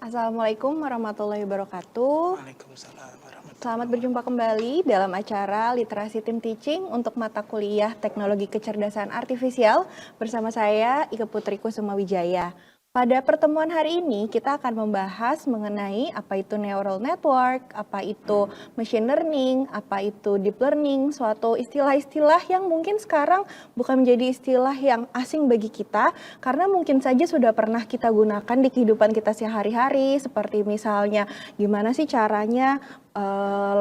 Assalamualaikum warahmatullahi wabarakatuh. Waalaikumsalam warahmatullahi Selamat berjumpa kembali dalam acara Literasi Tim Teaching untuk mata kuliah Teknologi Kecerdasan Artifisial bersama saya Ika Putri Kusuma Wijaya. Pada pertemuan hari ini kita akan membahas mengenai apa itu neural network, apa itu machine learning, apa itu deep learning, suatu istilah-istilah yang mungkin sekarang bukan menjadi istilah yang asing bagi kita karena mungkin saja sudah pernah kita gunakan di kehidupan kita sehari-hari, seperti misalnya gimana sih caranya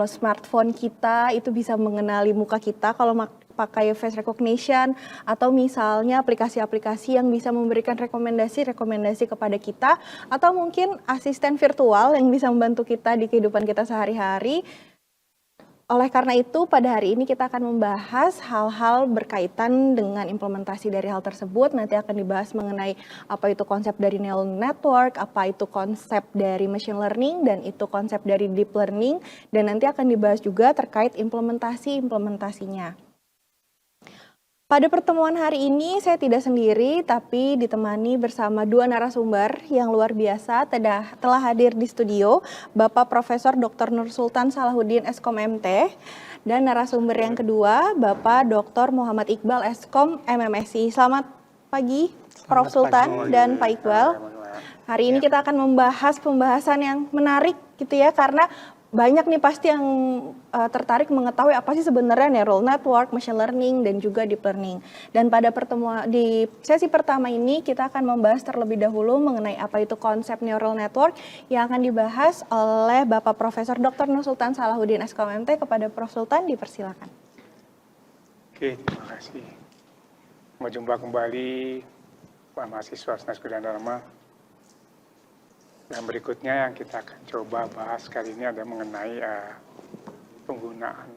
smartphone kita itu bisa mengenali muka kita kalau pakai face recognition, atau misalnya aplikasi-aplikasi yang bisa memberikan rekomendasi-rekomendasi kepada kita, atau mungkin asisten virtual yang bisa membantu kita di kehidupan kita sehari-hari. Oleh karena itu, pada hari ini kita akan membahas hal-hal berkaitan dengan implementasi dari hal tersebut. Nanti akan dibahas mengenai apa itu konsep dari neural network, apa itu konsep dari machine learning, dan itu konsep dari deep learning. Dan nanti akan dibahas juga terkait implementasinya. Pada pertemuan hari ini saya tidak sendiri, tapi ditemani bersama dua narasumber yang luar biasa telah hadir di studio, Bapak Profesor Dr. Nur Sultan Salahuddin Eskom MT, dan narasumber yang kedua, Bapak Dr. Muhammad Iqbal Eskom MMSI. Selamat pagi, Prof. Sultan dan Pak Iqbal. Hari ini kita akan membahas pembahasan yang menarik gitu ya, karena banyak nih pasti yang tertarik mengetahui apa sih sebenarnya neural network, machine learning, dan juga deep learning. Dan pada pertemuan di sesi pertama ini kita akan membahas terlebih dahulu mengenai apa itu konsep neural network yang akan dibahas oleh Bapak Profesor Dr. Nur Sultan Salahuddin Eskom MT. Kepada Prof. Sultan dipersilakan. Oke, terima kasih. Berjumpa kembali Pak mahasiswa Senasku dan Dharma. Dan berikutnya yang kita akan coba bahas kali ini adalah mengenai penggunaan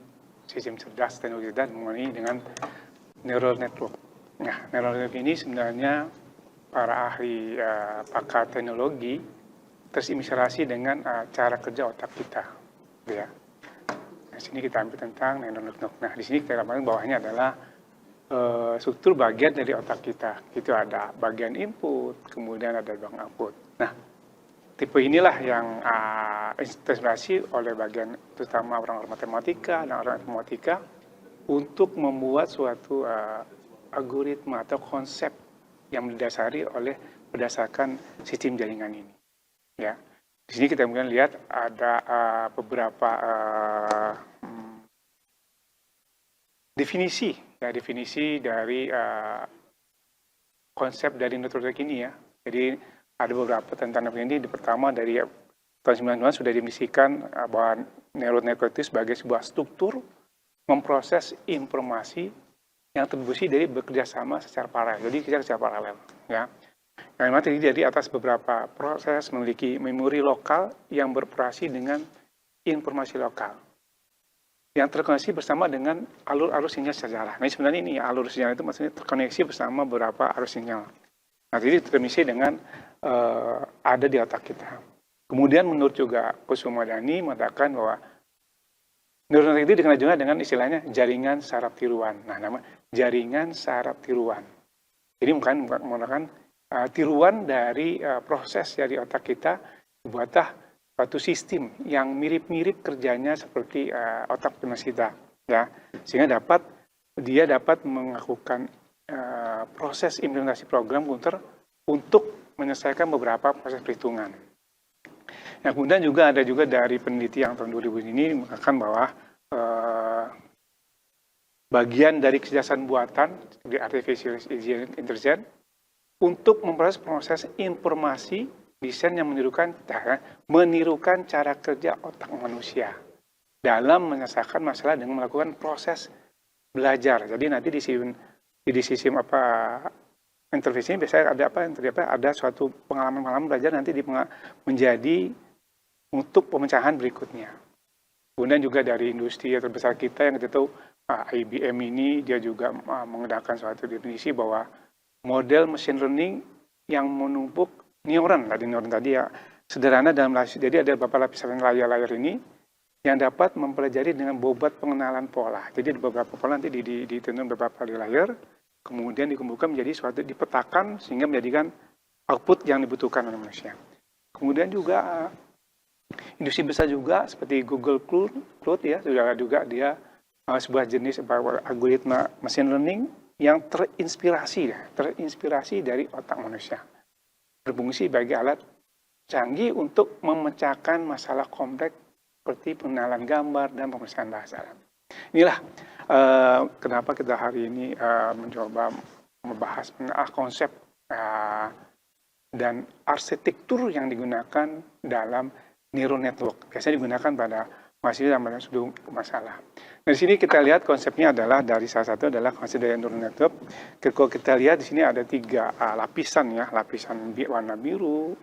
sistem cerdas teknologi cerdas mengenai dengan neural network. Nah, neural network ini sebenarnya para ahli pakar teknologi terinspirasi dengan cara kerja otak kita, ya. Nah, sini kita ambil tentang neural network. Nah, di sini kita gambarkan bawahnya adalah struktur bagian dari otak kita. Itu ada bagian input, kemudian ada ruang output. Nah, tipe inilah yang terinspirasi oleh bagian terutama orang-orang matematika dan orang informatika untuk membuat suatu algoritma atau konsep yang didasari oleh berdasarkan sistem jaringan ini. Ya, di sini kita kemudian lihat ada beberapa definisi dari konsep dari network ini ya. Jadi ada beberapa tentang ini. Pertama dari tahun 90-an sudah didefinisikan bahwa neural network itu sebagai sebuah struktur memproses informasi yang terdiri dari bekerja sama secara paralel. Jadi kita secara paralel, ya. Yang memang terdiri dari atas beberapa proses memiliki memori lokal yang beroperasi dengan informasi lokal yang terkoneksi bersama dengan alur-alur sinyal sejarah. Nah, sebenarnya ini alur sinyal itu maksudnya terkoneksi bersama beberapa arus sinyal. Nah, jadi terkoneksi dengan ada di otak kita. Kemudian menurut juga Kusuma Dhani mengatakan bahwa neural network itu dikenal juga dengan istilahnya jaringan saraf tiruan. Nah, nama jaringan saraf tiruan. Jadi bukan menggunakan tiruan dari proses dari otak kita dibuatlah suatu sistem yang mirip-mirip kerjanya seperti otak manusia kita, ya, sehingga dia dapat melakukan proses implementasi program komputer untuk menyelesaikan beberapa proses perhitungan. Nah, kemudian juga ada juga dari peneliti yang tahun 2000 ini mengatakan bahwa bagian dari kecerdasan buatan di artificial intelligence untuk memproses proses informasi desain yang menirukan cara kerja otak manusia dalam menyelesaikan masalah dengan melakukan proses belajar. Jadi nanti di sistem intervensi ini biasanya ada suatu pengalaman belajar nanti menjadi untuk pemecahan berikutnya. Kemudian juga dari industri yang terbesar kita yang kita tahu IBM ini dia juga menggunakan suatu definisi bahwa model machine learning yang menumpuk neuron tadi ya sederhana dalam jadi ada beberapa lapisan layar ini yang dapat mempelajari dengan bobot pengenalan pola. Jadi beberapa pola nanti ditentukan beberapa layer. Kemudian dikumpulkan menjadi suatu dipetakan sehingga menjadikan output yang dibutuhkan oleh manusia. Kemudian juga industri besar juga seperti Google Cloud ya, juga dia sebuah jenis algoritma machine learning yang terinspirasi dari otak manusia. Berfungsi sebagai alat canggih untuk memecahkan masalah kompleks seperti pengenalan gambar dan pemeriksaan bahasa. Inilah kenapa kita hari ini mencoba membahas konsep dan arsitektur yang digunakan dalam neural network. Biasanya digunakan pada mahasiswa yang sudah masalah. Nah, di sini kita lihat konsepnya adalah dari salah satu adalah konsep dari neural network. Kalau kita lihat di sini ada 3 lapisan ya, lapisan warna biru,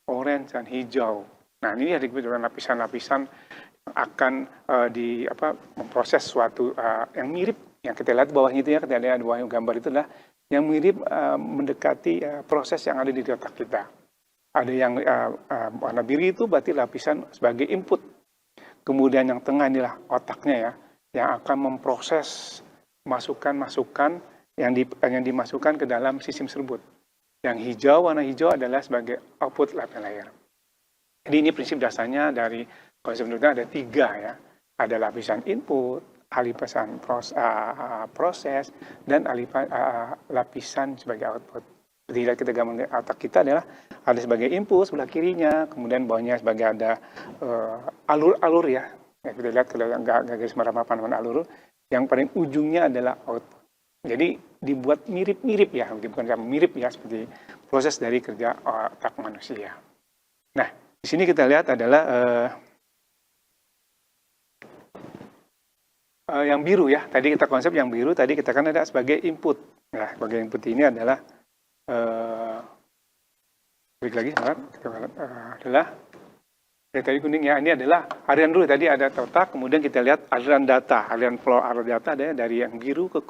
orange dan hijau. Nah, ini yang disebut dengan lapisan-lapisan yang akan memproses suatu yang mirip yang kita lihat bawahnya itu ya, kita lihat bawah gambar itu adalah yang mirip mendekati proses yang ada di otak kita. Ada yang warna biru itu berarti lapisan sebagai input. Kemudian yang tengah inilah otaknya ya, yang akan memproses masukan-masukan yang dimasukkan ke dalam sistem tersebut. Yang hijau, warna hijau adalah sebagai output layer. Jadi ini prinsip dasarnya dari konsep neural ada 3 ya. Ada lapisan input, lapisan proses, dan lapisan sebagai output. Jadi kita gambar otak kita adalah ada sebagai input sebelah kirinya, kemudian bawahnya sebagai ada alur-alur ya. Kita lihat kalau garis merah panaman alur, yang paling ujungnya adalah output. Jadi dibuat mirip-mirip ya, bukan mirip ya seperti proses dari kerja otak manusia. Nah, di sini kita lihat adalah yang biru ya. Tadi kita konsep yang biru, tadi kita kan ada sebagai input. Nah, sebagai input ini adalah balik lagi, adalah tadi kuning ya. Ini adalah aliran dulu. Tadi ada otak, kemudian kita lihat aliran data. Aliran flow data ada dari yang biru ke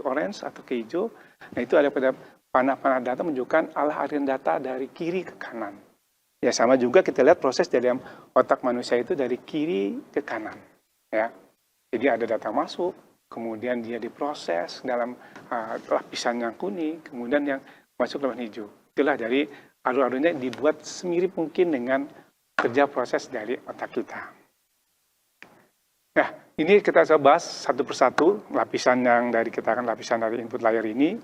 orange atau ke hijau. Nah, itu ada pada panah-panah data menunjukkan aliran data dari kiri ke kanan. Ya, sama juga kita lihat proses dari otak manusia itu dari kiri ke kanan. Ya. Jadi ada data masuk, kemudian dia diproses dalam lapisan yang kuning, kemudian yang masuk dalam hijau. Itulah dari alur-alurnya dibuat semirip mungkin dengan kerja proses dari otak kita. Nah, ini kita coba bahas satu persatu lapisan yang dari kita akan lapisan dari input layer ini.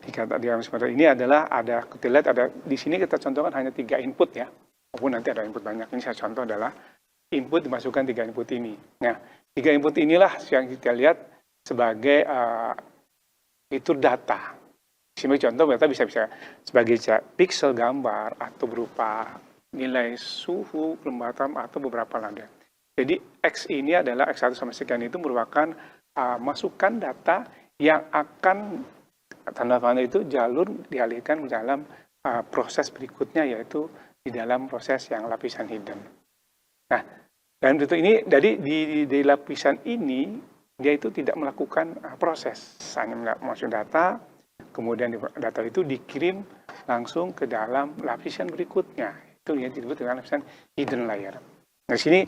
Ini adalah kita lihat ada di sini kita contohkan hanya 3 input ya. Walaupun nanti ada input banyak. Ini saya contoh adalah input dimasukkan 3 input ini. Nah, 3 input inilah yang kita lihat sebagai fitur data. Sebagai contoh, data bisa sebagai pixel gambar atau berupa nilai suhu, kelembapan, atau beberapa lambda. Jadi X ini adalah X1 sampai sekian itu merupakan masukan data yang akan tanda panah itu jalur dialihkan ke dalam proses berikutnya, yaitu di dalam proses yang lapisan hidden. Nah, dalam bentuk ini, jadi di lapisan ini dia itu tidak melakukan proses, hanya masuk data. Kemudian data itu dikirim langsung ke dalam lapisan berikutnya. Itu yang disebut dengan lapisan hidden layer. Nah, sini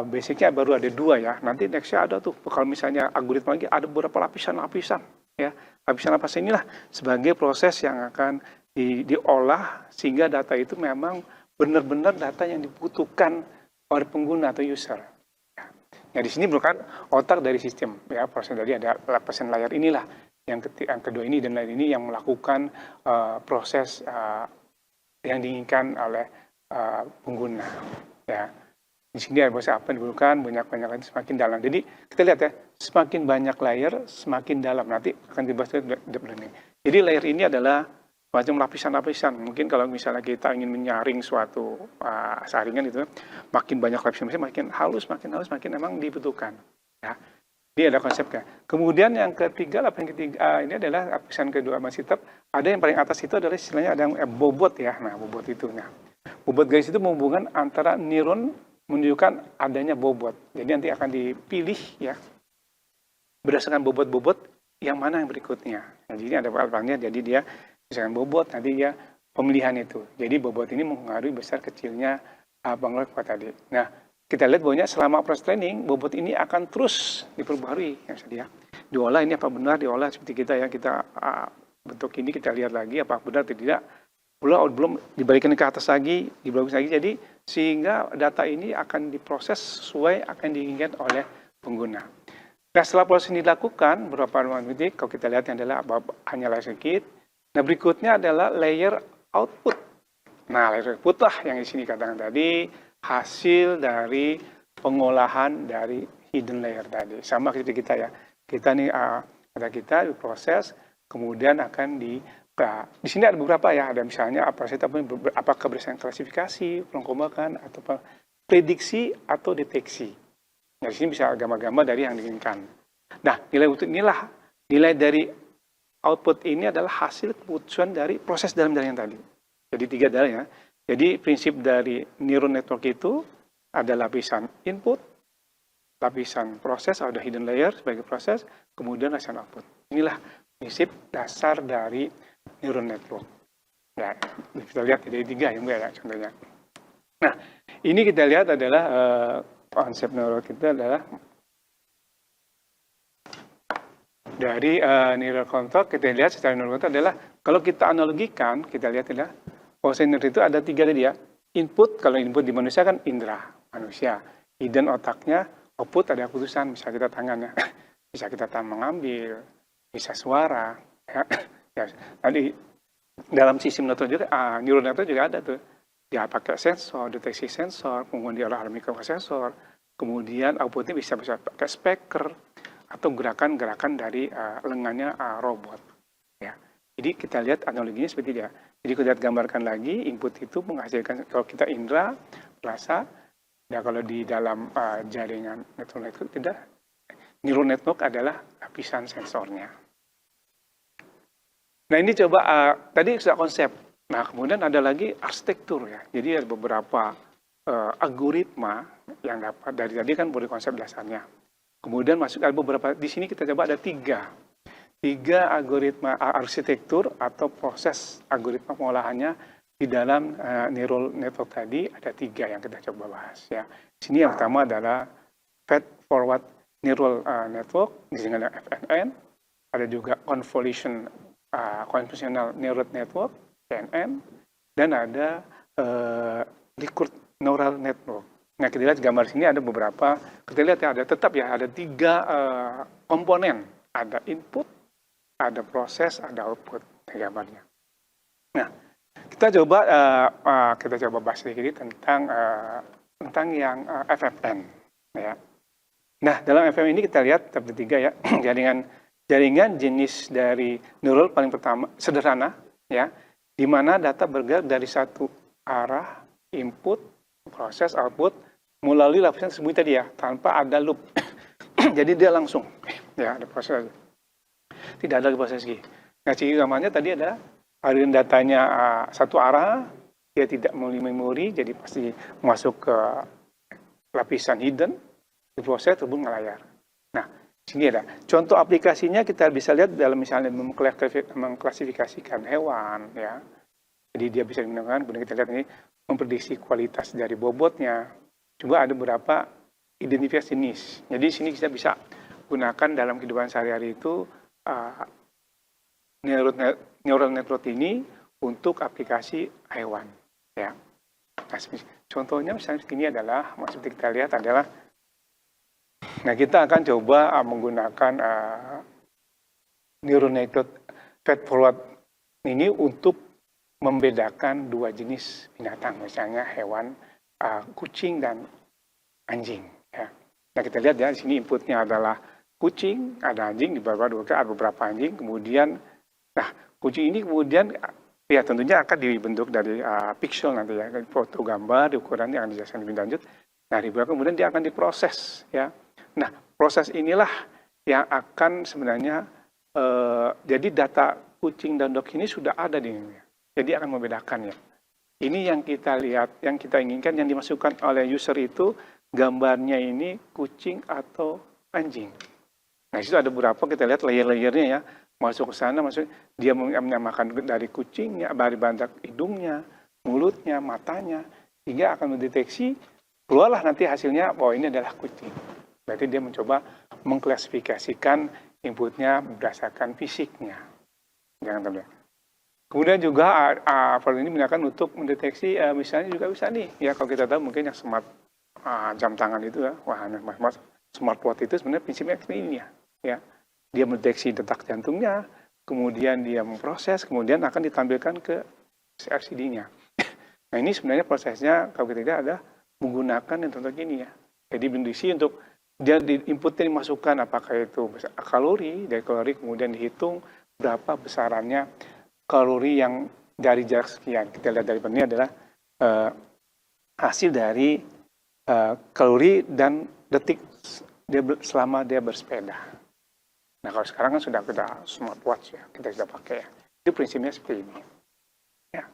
basicnya baru ada 2 ya. Nanti nextnya ada tuh, kalau misalnya algoritma lagi ada beberapa lapisan-lapisan. Ya, lapisan-lapisan inilah sebagai proses yang akan diolah sehingga data itu memang benar-benar data yang dibutuhkan oleh pengguna atau user. Ya, di sini merupakan otak dari sistem. Ya, proses dari ada lapisan layer inilah. Yang kedua ini dan lain ini yang melakukan proses yang diinginkan oleh pengguna. Ya, di sini ada proses apa yang dibutuhkan, banyak lain semakin dalam. Jadi kita lihat ya, semakin banyak layer, semakin dalam. Nanti akan dibahas deep learning. Jadi layer ini adalah macam lapisan-lapisan. Mungkin kalau misalnya kita ingin menyaring suatu saringan itu, makin banyak lapisan, makin halus, makin memang dibutuhkan. Ya. Ini ada konsepnya. Kemudian yang ketiga, lapisan ketiga ini adalah lapisan kedua masih tetap. Ada yang paling atas itu adalah istilahnya ada yang bobot ya. Nah, bobot itu. Nah, bobot garis itu menghubungkan antara neuron menunjukkan adanya bobot. Jadi nanti akan dipilih ya berdasarkan bobot-bobot yang mana yang berikutnya. Nah, jadi ada alfanya. Jadi dia misalkan bobot nanti ya pemilihan itu. Jadi bobot ini mengaruhi besar kecilnya pengaruh kuat tadi. Nah, kita lihat bahwa selama proses training, bobot ini akan terus diperbarui. Ya, diolah ini apa benar, diolah seperti kita ya, kita bentuk ini kita lihat lagi apa benar atau tidak. belum dibalikan ke atas lagi, dibalikan lagi. Jadi sehingga data ini akan diproses sesuai akan diinginkan oleh pengguna. Nah, setelah proses ini dilakukan, beberapa detik, kalau kita lihat yang adalah hanyalah sedikit. Nah, berikutnya adalah layer output. Nah, layer output lah yang di sini katakan tadi, hasil dari pengolahan dari hidden layer tadi. Sama seperti kita ya. Kita nih, data kita diproses, kemudian akan di sini ada beberapa ya, ada misalnya apakah berdasarkan klasifikasi, pengkombakan, atau prediksi atau deteksi. Nah, di sini bisa gambar-gambar dari yang diinginkan. Nah, nilai output inilah, nilai dari output ini adalah hasil keputusan dari proses dalam jaringan tadi. Jadi 3 adalah ya. Jadi prinsip dari neural network itu ada lapisan input, lapisan proses, ada hidden layer sebagai proses, kemudian lapisan output. Inilah prinsip dasar dari neural network. Ya, kita lihat dari 3 yang ya contohnya. Nah, ini kita lihat adalah konsep neural kita adalah dari neural control. Kita lihat secara neural control adalah kalau kita analogikan, kita lihat adalah proses neural itu ada 3 tadi ya. Input, kalau input di manusia kan indera manusia. Hidden otaknya, output ada keputusan, bisa kita tangannya, bisa kita tangan mengambil, bisa suara. Ya. Ya. Tadi dalam sistem network juga, neural network juga ada tuh. Dia pakai sensor, deteksi sensor, kemudian dia olah mikrosensor, kemudian outputnya bisa pakai speaker atau gerakan-gerakan dari lengannya robot. Ya. Jadi kita lihat analoginya seperti dia. Jadi kita gambarkan lagi, input itu menghasilkan, kalau kita indera, rasa, nah kalau di dalam jaringan network tidak, neural network adalah lapisan sensornya. Nah ini coba, tadi sudah konsep. Nah, kemudian ada lagi arsitektur ya. Jadi ada beberapa algoritma yang dapat dari tadi kan beri konsep dasarnya. Kemudian masuk ada beberapa di sini kita coba ada 3 algoritma arsitektur atau proses algoritma pengolahannya di dalam neural network tadi ada 3 yang kita coba bahas ya. Di sini yang pertama adalah feed forward neural network, di sini ada FNN, ada juga convolutional neural network CNN, dan ada recurrent neural network. Nah, kita lihat gambar sini ada beberapa, kita lihat ya, ada tetap ya, ada 3 komponen. Ada input, ada proses, ada output di gambarnya. Nah, kita coba bahas sedikit tentang yang FFN. Ya. Nah, dalam FFN ini kita lihat ada 3 ya, jaringan jenis dari neural paling pertama, sederhana, ya, di mana data bergerak dari satu arah, input, proses, output, melalui lapisan tersebut tadi ya, tanpa ada loop. Jadi dia langsung, ya, ada proses. Tidak ada proses lagi. Nah, ciri utamanya tadi adalah aliran datanya satu arah, dia tidak melalui memori, jadi pasti masuk ke lapisan hidden, diproses, terhubung ke layar. Nah, sini ada. Contoh aplikasinya kita bisa lihat dalam misalnya mengklasifikasikan hewan, ya. Jadi dia bisa menggunakan, kemudian kita lihat ini memprediksi kualitas dari bobotnya. Coba ada beberapa identifikasi jenis. Jadi sini kita bisa gunakan dalam kehidupan sehari-hari itu neural network ini untuk aplikasi hewan. Ya. Nah, contohnya misalnya ini adalah, seperti kita lihat adalah, nah kita akan coba menggunakan neural network feed forward ini untuk membedakan 2 jenis binatang, misalnya hewan kucing dan anjing. Ya. Nah kita lihat ya, di sini inputnya adalah kucing, ada anjing, di bawah ada beberapa anjing, kemudian, nah kucing ini kemudian, ya tentunya akan dibentuk dari pixel nanti ya, foto gambar, di ukuran yang dijelaskan lebih lanjut. Nah di bawah kemudian dia akan diproses ya. Nah proses inilah yang akan sebenarnya, jadi data kucing dan dog ini sudah ada di ini. Jadi akan membedakan ya. Ini yang kita lihat, yang kita inginkan, yang dimasukkan oleh user itu gambarnya ini kucing atau anjing. Nah, itu ada beberapa, kita lihat layer-layernya ya. Masuk ke sana, dia menyamakan dari kucingnya, dari bandak hidungnya, mulutnya, matanya, hingga akan mendeteksi, keluarlah nanti hasilnya, bahwa ini adalah kucing. Berarti dia mencoba mengklasifikasikan inputnya berdasarkan fisiknya. Jangan terlihat. Kemudian juga apel ini digunakan untuk mendeteksi misalnya juga bisa nih ya kalau kita tahu mungkin yang smart jam tangan itu ya, wah mas smartwatch itu sebenarnya prinsipnya ini ya dia mendeteksi detak jantungnya, kemudian dia memproses, kemudian akan ditampilkan ke LCD-nya. Nah ini sebenarnya prosesnya kalau kita lihat ada menggunakan yang contoh ini ya. Jadi berisi untuk dia inputnya dimasukkan apakah itu kalori, dari kalori kemudian dihitung berapa besarannya kalori yang dari jarak sekian. Kita lihat dari ini adalah hasil dari kalori dan detik dia selama dia bersepeda. Nah kalau sekarang kan sudah ada smartwatch ya, kita sudah pakai ya. Itu prinsipnya seperti ini. Ya.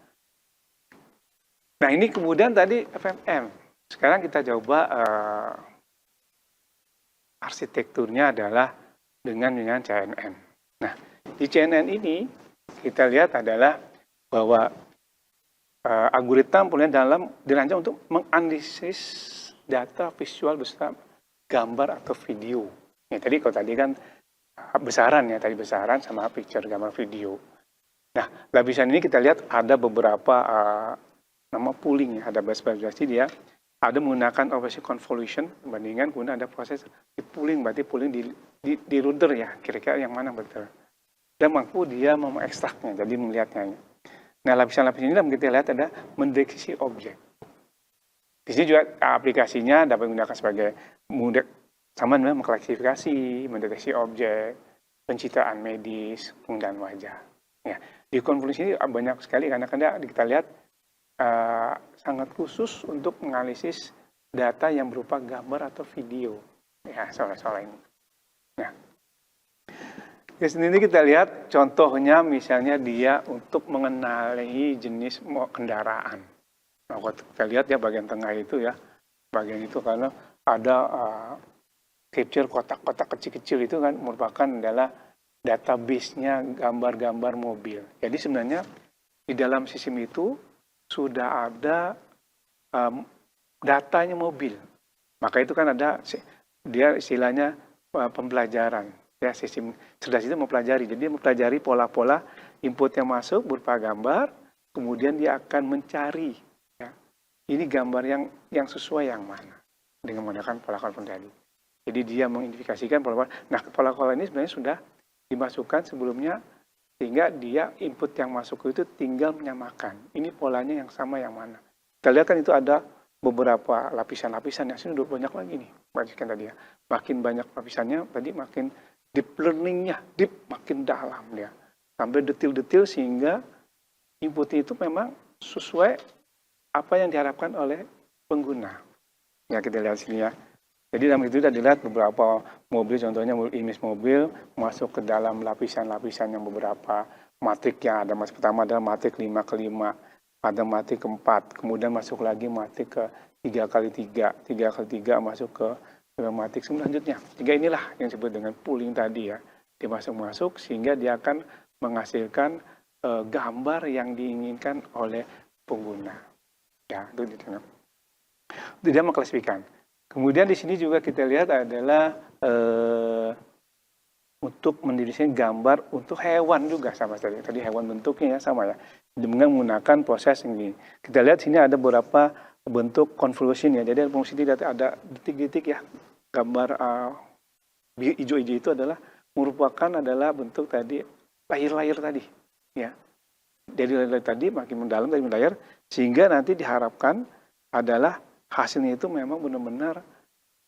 Nah ini kemudian tadi FMM. Sekarang kita coba arsitekturnya adalah dengan CNN. Nah di CNN ini kita lihat adalah bahwa algoritma dirancang untuk menganalisis data visual beserta gambar atau video. Ya, kalau tadi kan besaran ya, tadi besaran sama picture gambar video. Nah, lapisan ini kita lihat ada beberapa nama pooling ya, ada berarti dia ada menggunakan operation convolution dibandingkan kemudian ada proses di pooling, berarti pooling di router ya, kira-kira yang mana betul. Dan mampu dia mengekstraknya, jadi melihatnya. Nah, lapisan-lapisan ini kita lihat ada mendeteksi objek. Di sini juga aplikasinya dapat digunakan sebagai mudah sama dengan mengklasifikasi, mendeteksi objek, pencitraan medis, penggunaan wajah. Ya, di konvolusi ini banyak sekali karena kita lihat sangat khusus untuk menganalisis data yang berupa gambar atau video. Ya, soal-soal ini. Nah, di sini kita lihat contohnya misalnya dia untuk mengenali jenis kendaraan. Nah, kita lihat ya bagian tengah itu ya, bagian itu karena ada capture kotak-kotak kecil-kecil itu kan merupakan adalah database-nya gambar-gambar mobil. Jadi sebenarnya di dalam sistem itu sudah ada datanya mobil. Maka itu kan ada dia istilahnya pembelajaran. Ya, sistem cerdas itu mempelajari. Jadi dia mempelajari pola-pola input yang masuk berupa gambar, kemudian dia akan mencari ya, ini gambar yang sesuai yang mana dengan menggunakan pola-pola tadi. Jadi dia mengidentifikasikan pola-pola. Nah, pola-pola ini sebenarnya sudah dimasukkan sebelumnya sehingga dia input yang masuk itu tinggal menyamakan. Ini polanya yang sama yang mana. Kita lihat kan itu ada beberapa lapisan-lapisan yang sini udah banyak lagi nih. Bagikan tadi ya. Makin banyak lapisannya, tadi makin deep learning-nya, makin dalam dia. Sampai detil-detil sehingga inputnya itu memang sesuai apa yang diharapkan oleh pengguna. Ya kita lihat sini ya. Jadi dalam itu sudah dilihat beberapa mobil, contohnya image mobil masuk ke dalam lapisan-lapisan yang beberapa matrik yang ada. Mas pertama adalah matrik 5x5, ada matrik ke-4, kemudian masuk lagi matrik ke 3x3, 3x3 masuk ke matrik selanjutnya. Tiga inilah yang disebut dengan pooling tadi ya. Dia masuk-masuk sehingga dia akan menghasilkan gambar yang diinginkan oleh pengguna. Ya, itu dia mengklasifikasikan. Kemudian di sini juga kita lihat adalah untuk mendesain gambar untuk hewan juga sama tadi. Tadi hewan bentuknya ya sama ya. Dengan menggunakan proses ini. Kita lihat sini ada beberapa bentuk convolution ya. Jadi fungsi ada detik-detik ya. Gambar hijau-hijau itu merupakan bentuk tadi layar-layar tadi ya. Dari layar tadi makin mendalam dari layar sehingga nanti diharapkan adalah hasilnya itu memang benar-benar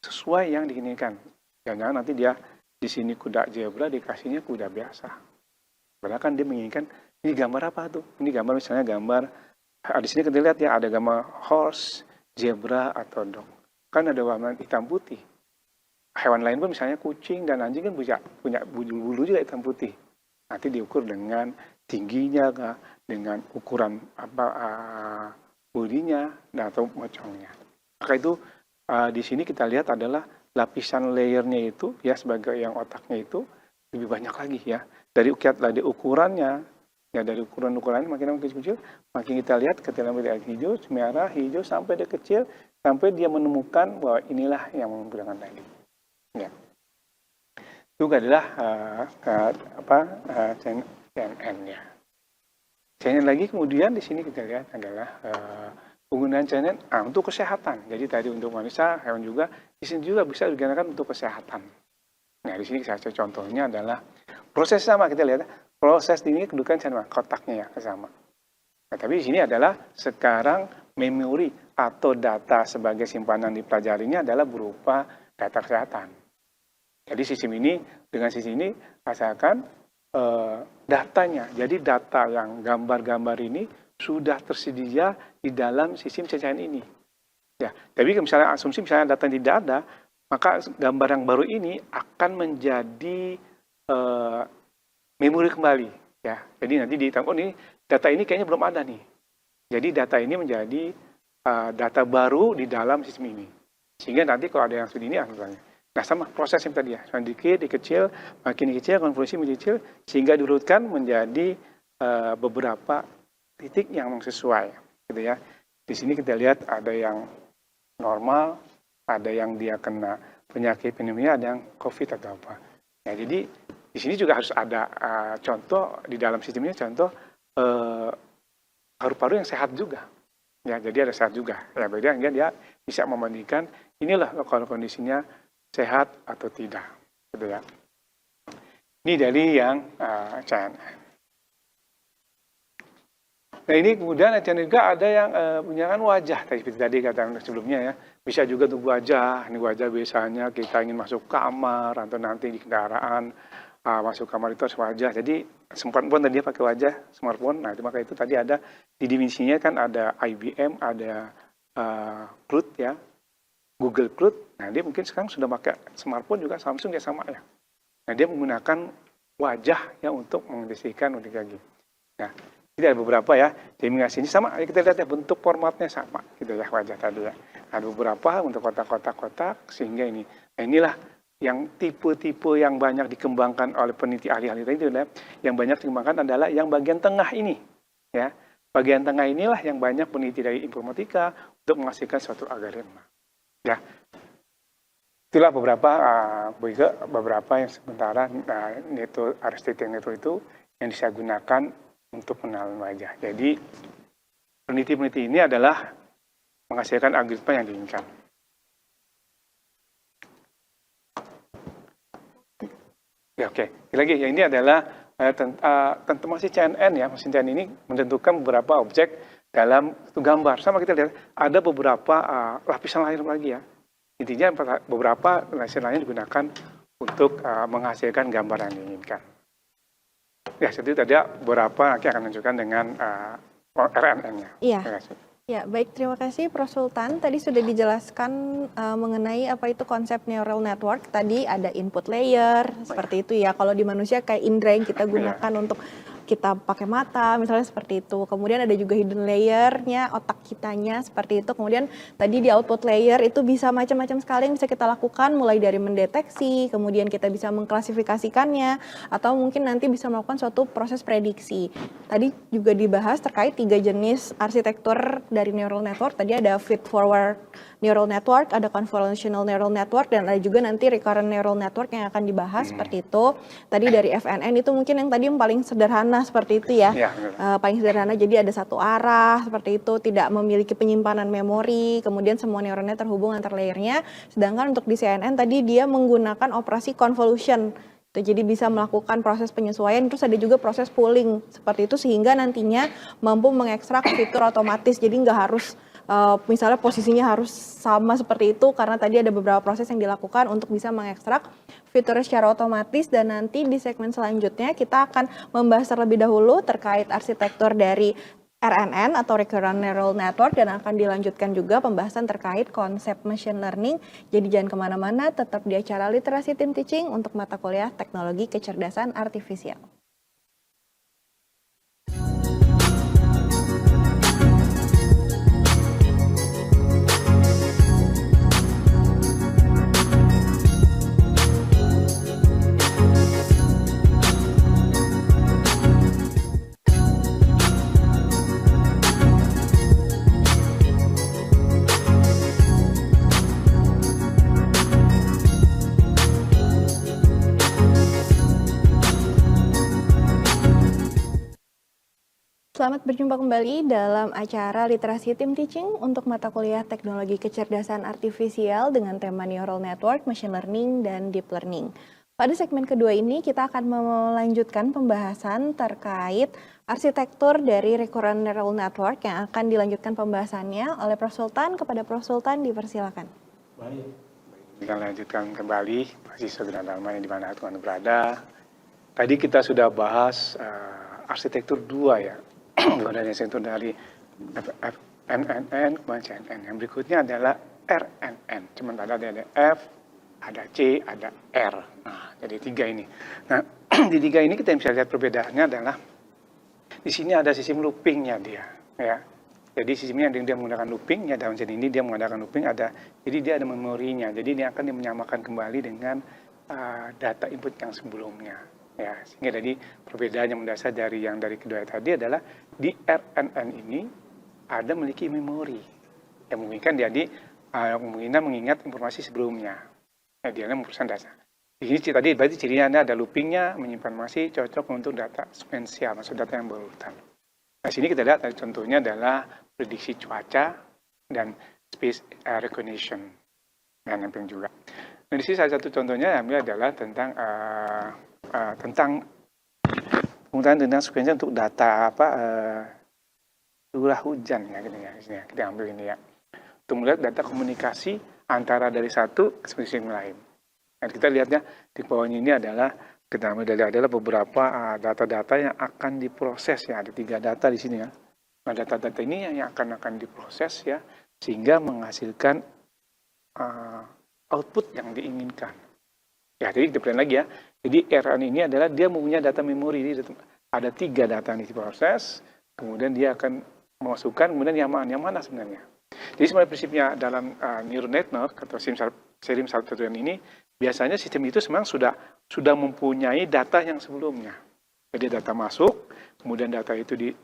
sesuai yang diinginkan. Jangan nanti dia di sini kuda zebra dikasihnya kuda biasa. Padahal kan dia menginginkan ini gambar apa tuh? Ini gambar misalnya gambar di sini kita lihat ya ada gambar horse, zebra atau dog. Kan ada warna hitam putih. Hewan lain pun misalnya kucing dan anjing kan punya bulu juga hitam putih. Nanti diukur dengan tingginya, dengan ukuran bodinya atau mocongnya. Maka itu di sini kita lihat adalah lapisan layernya itu ya sebagai yang otaknya itu lebih banyak lagi ya. Dari ukurannya ya dari ukuran-ukurannya makin kecil, makin kita lihat ketika dari hijau, merah, hijau sampai dia kecil sampai dia menemukan bahwa inilah yang menggunakan tadi. Ya. Itu adalah CNN ya. CNN lagi kemudian di sini kita lihat adalah penggunaan CNN untuk kesehatan. Jadi tadi untuk manusia, hewan juga, di sini juga bisa digunakan untuk kesehatan. Nah, di sini saya contohnya adalah proses sama, kita lihat proses ini kedudukan sama kotaknya ya sama. Nah, tapi di sini adalah sekarang memori atau data sebagai simpanan dipelajarinya adalah berupa data kesehatan. Jadi sistem ini dengan sistem ini rasakan datanya. Jadi data yang gambar-gambar ini sudah tersedia di dalam sistem CCN ini. Ya, tapi misalnya asumsi misalnya data tidak ada, maka gambar yang baru ini akan menjadi memori kembali. Ya, jadi nanti ditambah ini data ini kayaknya belum ada nih. Jadi data ini menjadi data baru di dalam sistem ini. Sehingga nanti kalau ada yang seperti ini, misalnya. Nah, sama proses yang tadi ya, sedikit, dikecil, makin kecil, konvolusi menjadi kecil, sehingga diurutkan menjadi beberapa titik yang sesuai, gitu ya. Di sini kita lihat ada yang normal, ada yang dia kena penyakit pneumonia, ada yang COVID atau apa. Ya, jadi di sini juga harus ada contoh di dalam sistem ini, contoh paru-paru yang sehat juga. Ya, jadi ada sehat juga. Ya, beda dia bisa membandingkan inilah kalau kondisinya sehat atau tidak. Gitu ya. Ini dari yang CNN. Nah, ini kemudian juga ada yang menggunakan wajah seperti tadi katakan sebelumnya ya. Bisa juga untuk wajah. Ini wajah biasanya kita ingin masuk kamar atau nanti di kendaraan masuk kamar itu harus wajah. Jadi smartphone tadi dia pakai wajah smartphone. Nah, maka itu tadi ada di dimensinya kan ada IBM, ada Cloud ya, Google Cloud. Nah, dia mungkin sekarang sudah pakai smartphone juga Samsung ya sama ya. Nah, dia menggunakan wajah ya untuk mendeteksikan untuk lagi. Nah, ini ada beberapa ya, dimensi ini sama, kita lihat ya bentuk formatnya sama, gitu ya wajah tadi ya. Ada beberapa untuk kotak-kotak sehingga ini. Nah, inilah yang tipe-tipe yang banyak dikembangkan oleh peneliti ahli-ahli tadi itu ya. Yang banyak dikembangkan adalah yang bagian tengah ini, ya. Bagian tengah inilah yang banyak peneliti dari informatika untuk menghasilkan suatu algoritma, ya. Itulah beberapa yang sementara artificial network itu yang bisa gunakan untuk pengenalan wajah. Jadi peneliti-peneliti ini adalah menghasilkan algoritma yang diinginkan. Ya, oke. Lagi ya, ini adalah tentang mesin CNN ya. Mesin CNN ini menentukan beberapa objek dalam satu gambar. Sama kita lihat ada beberapa lapisan lain lagi ya. Intinya beberapa lapisan lain digunakan untuk menghasilkan gambar yang diinginkan. Ya, jadi tadi beberapa nanti akan menunjukkan dengan RNN-nya. Iya. Ya, baik. Terima kasih Prof. Sultan. Tadi sudah dijelaskan mengenai apa itu konsep neural network. Tadi ada input layer, seperti itu ya. Kalau di manusia kayak indera yang kita gunakan untuk kita pakai mata, misalnya seperti itu. Kemudian ada juga hidden layer-nya, otak kitanya seperti itu. Kemudian tadi di output layer itu bisa macam-macam sekali yang bisa kita lakukan, mulai dari mendeteksi, kemudian kita bisa mengklasifikasikannya, atau mungkin nanti bisa melakukan suatu proses prediksi. Tadi juga dibahas terkait 3 jenis arsitektur dari neural network. Tadi ada feed-forward neural network, ada convolutional neural network, dan ada juga nanti recurrent neural network yang akan dibahas seperti itu. Tadi dari FNN itu mungkin yang tadi yang paling sederhana seperti itu ya, paling sederhana, jadi ada satu arah seperti itu, tidak memiliki penyimpanan memori, kemudian semua neuronnya terhubung antar layernya. Sedangkan untuk di CNN tadi dia menggunakan operasi convolution, jadi bisa melakukan proses penyesuaian, terus ada juga proses pooling seperti itu, sehingga nantinya mampu mengekstrak fitur otomatis, jadi nggak harus misalnya posisinya harus sama seperti itu, karena tadi ada beberapa proses yang dilakukan untuk bisa mengekstrak fiturnya secara otomatis. Dan nanti di segmen selanjutnya kita akan membahas terlebih dahulu terkait arsitektur dari RNN atau Recurrent Neural Network, dan akan dilanjutkan juga pembahasan terkait konsep machine learning. Jadi jangan kemana-mana, tetap di acara Literasi Tim Teaching untuk mata kuliah Teknologi Kecerdasan Artifisial. Selamat berjumpa kembali dalam acara Literasi Tim Teaching untuk mata kuliah Teknologi Kecerdasan Artifisial dengan tema Neural Network, Machine Learning, dan Deep Learning. Pada segmen kedua ini kita akan melanjutkan pembahasan terkait arsitektur dari Recurrent Neural Network yang akan dilanjutkan pembahasannya oleh Prof. Sultan. Kepada Prof. Sultan dipersilakan. Baik. Kita lanjutkan kembali mahasiswa Gunadarma yang di mana Tuhan berada. Tadi kita sudah bahas arsitektur dua ya. Kemudian arsitektur dari FNNN kemudian CNN. Yang berikutnya adalah RNN. Cuma ada F, ada C, ada R. Nah, jadi tiga ini. Nah, di tiga ini kita bisa lihat perbedaannya adalah di sini ada sistem loopingnya dia, ya. Jadi sistemnya dia menggunakan looping, ya dalam sini dia menggunakan looping ada. Jadi dia ada memorinya. Jadi dia akan menyamakan kembali dengan data input yang sebelumnya. Ya, sehingga tadi perbedaan yang mendasar dari yang dari kedua tadi adalah di RNN ini ada memiliki memori yang memungkinkan jadi kemungkinan mengingat informasi sebelumnya. Nah, dia mempersembahkan data. Di sini tadi berarti cirinya ada loopingnya, menyimpan informasi cocok untuk data sequential, maksud data yang berurutan. Nah, sini kita lihat contohnya adalah prediksi cuaca dan speech recognition dan yang juga. Nah, di sini salah satu contohnya yang adalah tentang penggunaan tentang sequential untuk data curah hujan ya gitu ya. Sini, kita ambil ini ya. Untuk melihat data komunikasi antara dari satu ke spesies yang lain. Nah, kita lihatnya di bawahnya ini adalah kita ambil dari adalah beberapa data-data yang akan diproses ya. Ada 3 data di sini ya. Nah, data-data ini yang akan diproses ya sehingga menghasilkan output yang diinginkan. Ya, jadi kita lihat lagi ya. Jadi RN ini adalah dia mempunyai data memori. Jadi ada 3 data yang diproses, kemudian dia akan memasukkan kemudian yang mana sebenarnya. Jadi sebenarnya prinsipnya dalam neural network atau sistem satuan ini biasanya sistem itu memang sudah mempunyai data yang sebelumnya. Jadi data masuk, kemudian data itu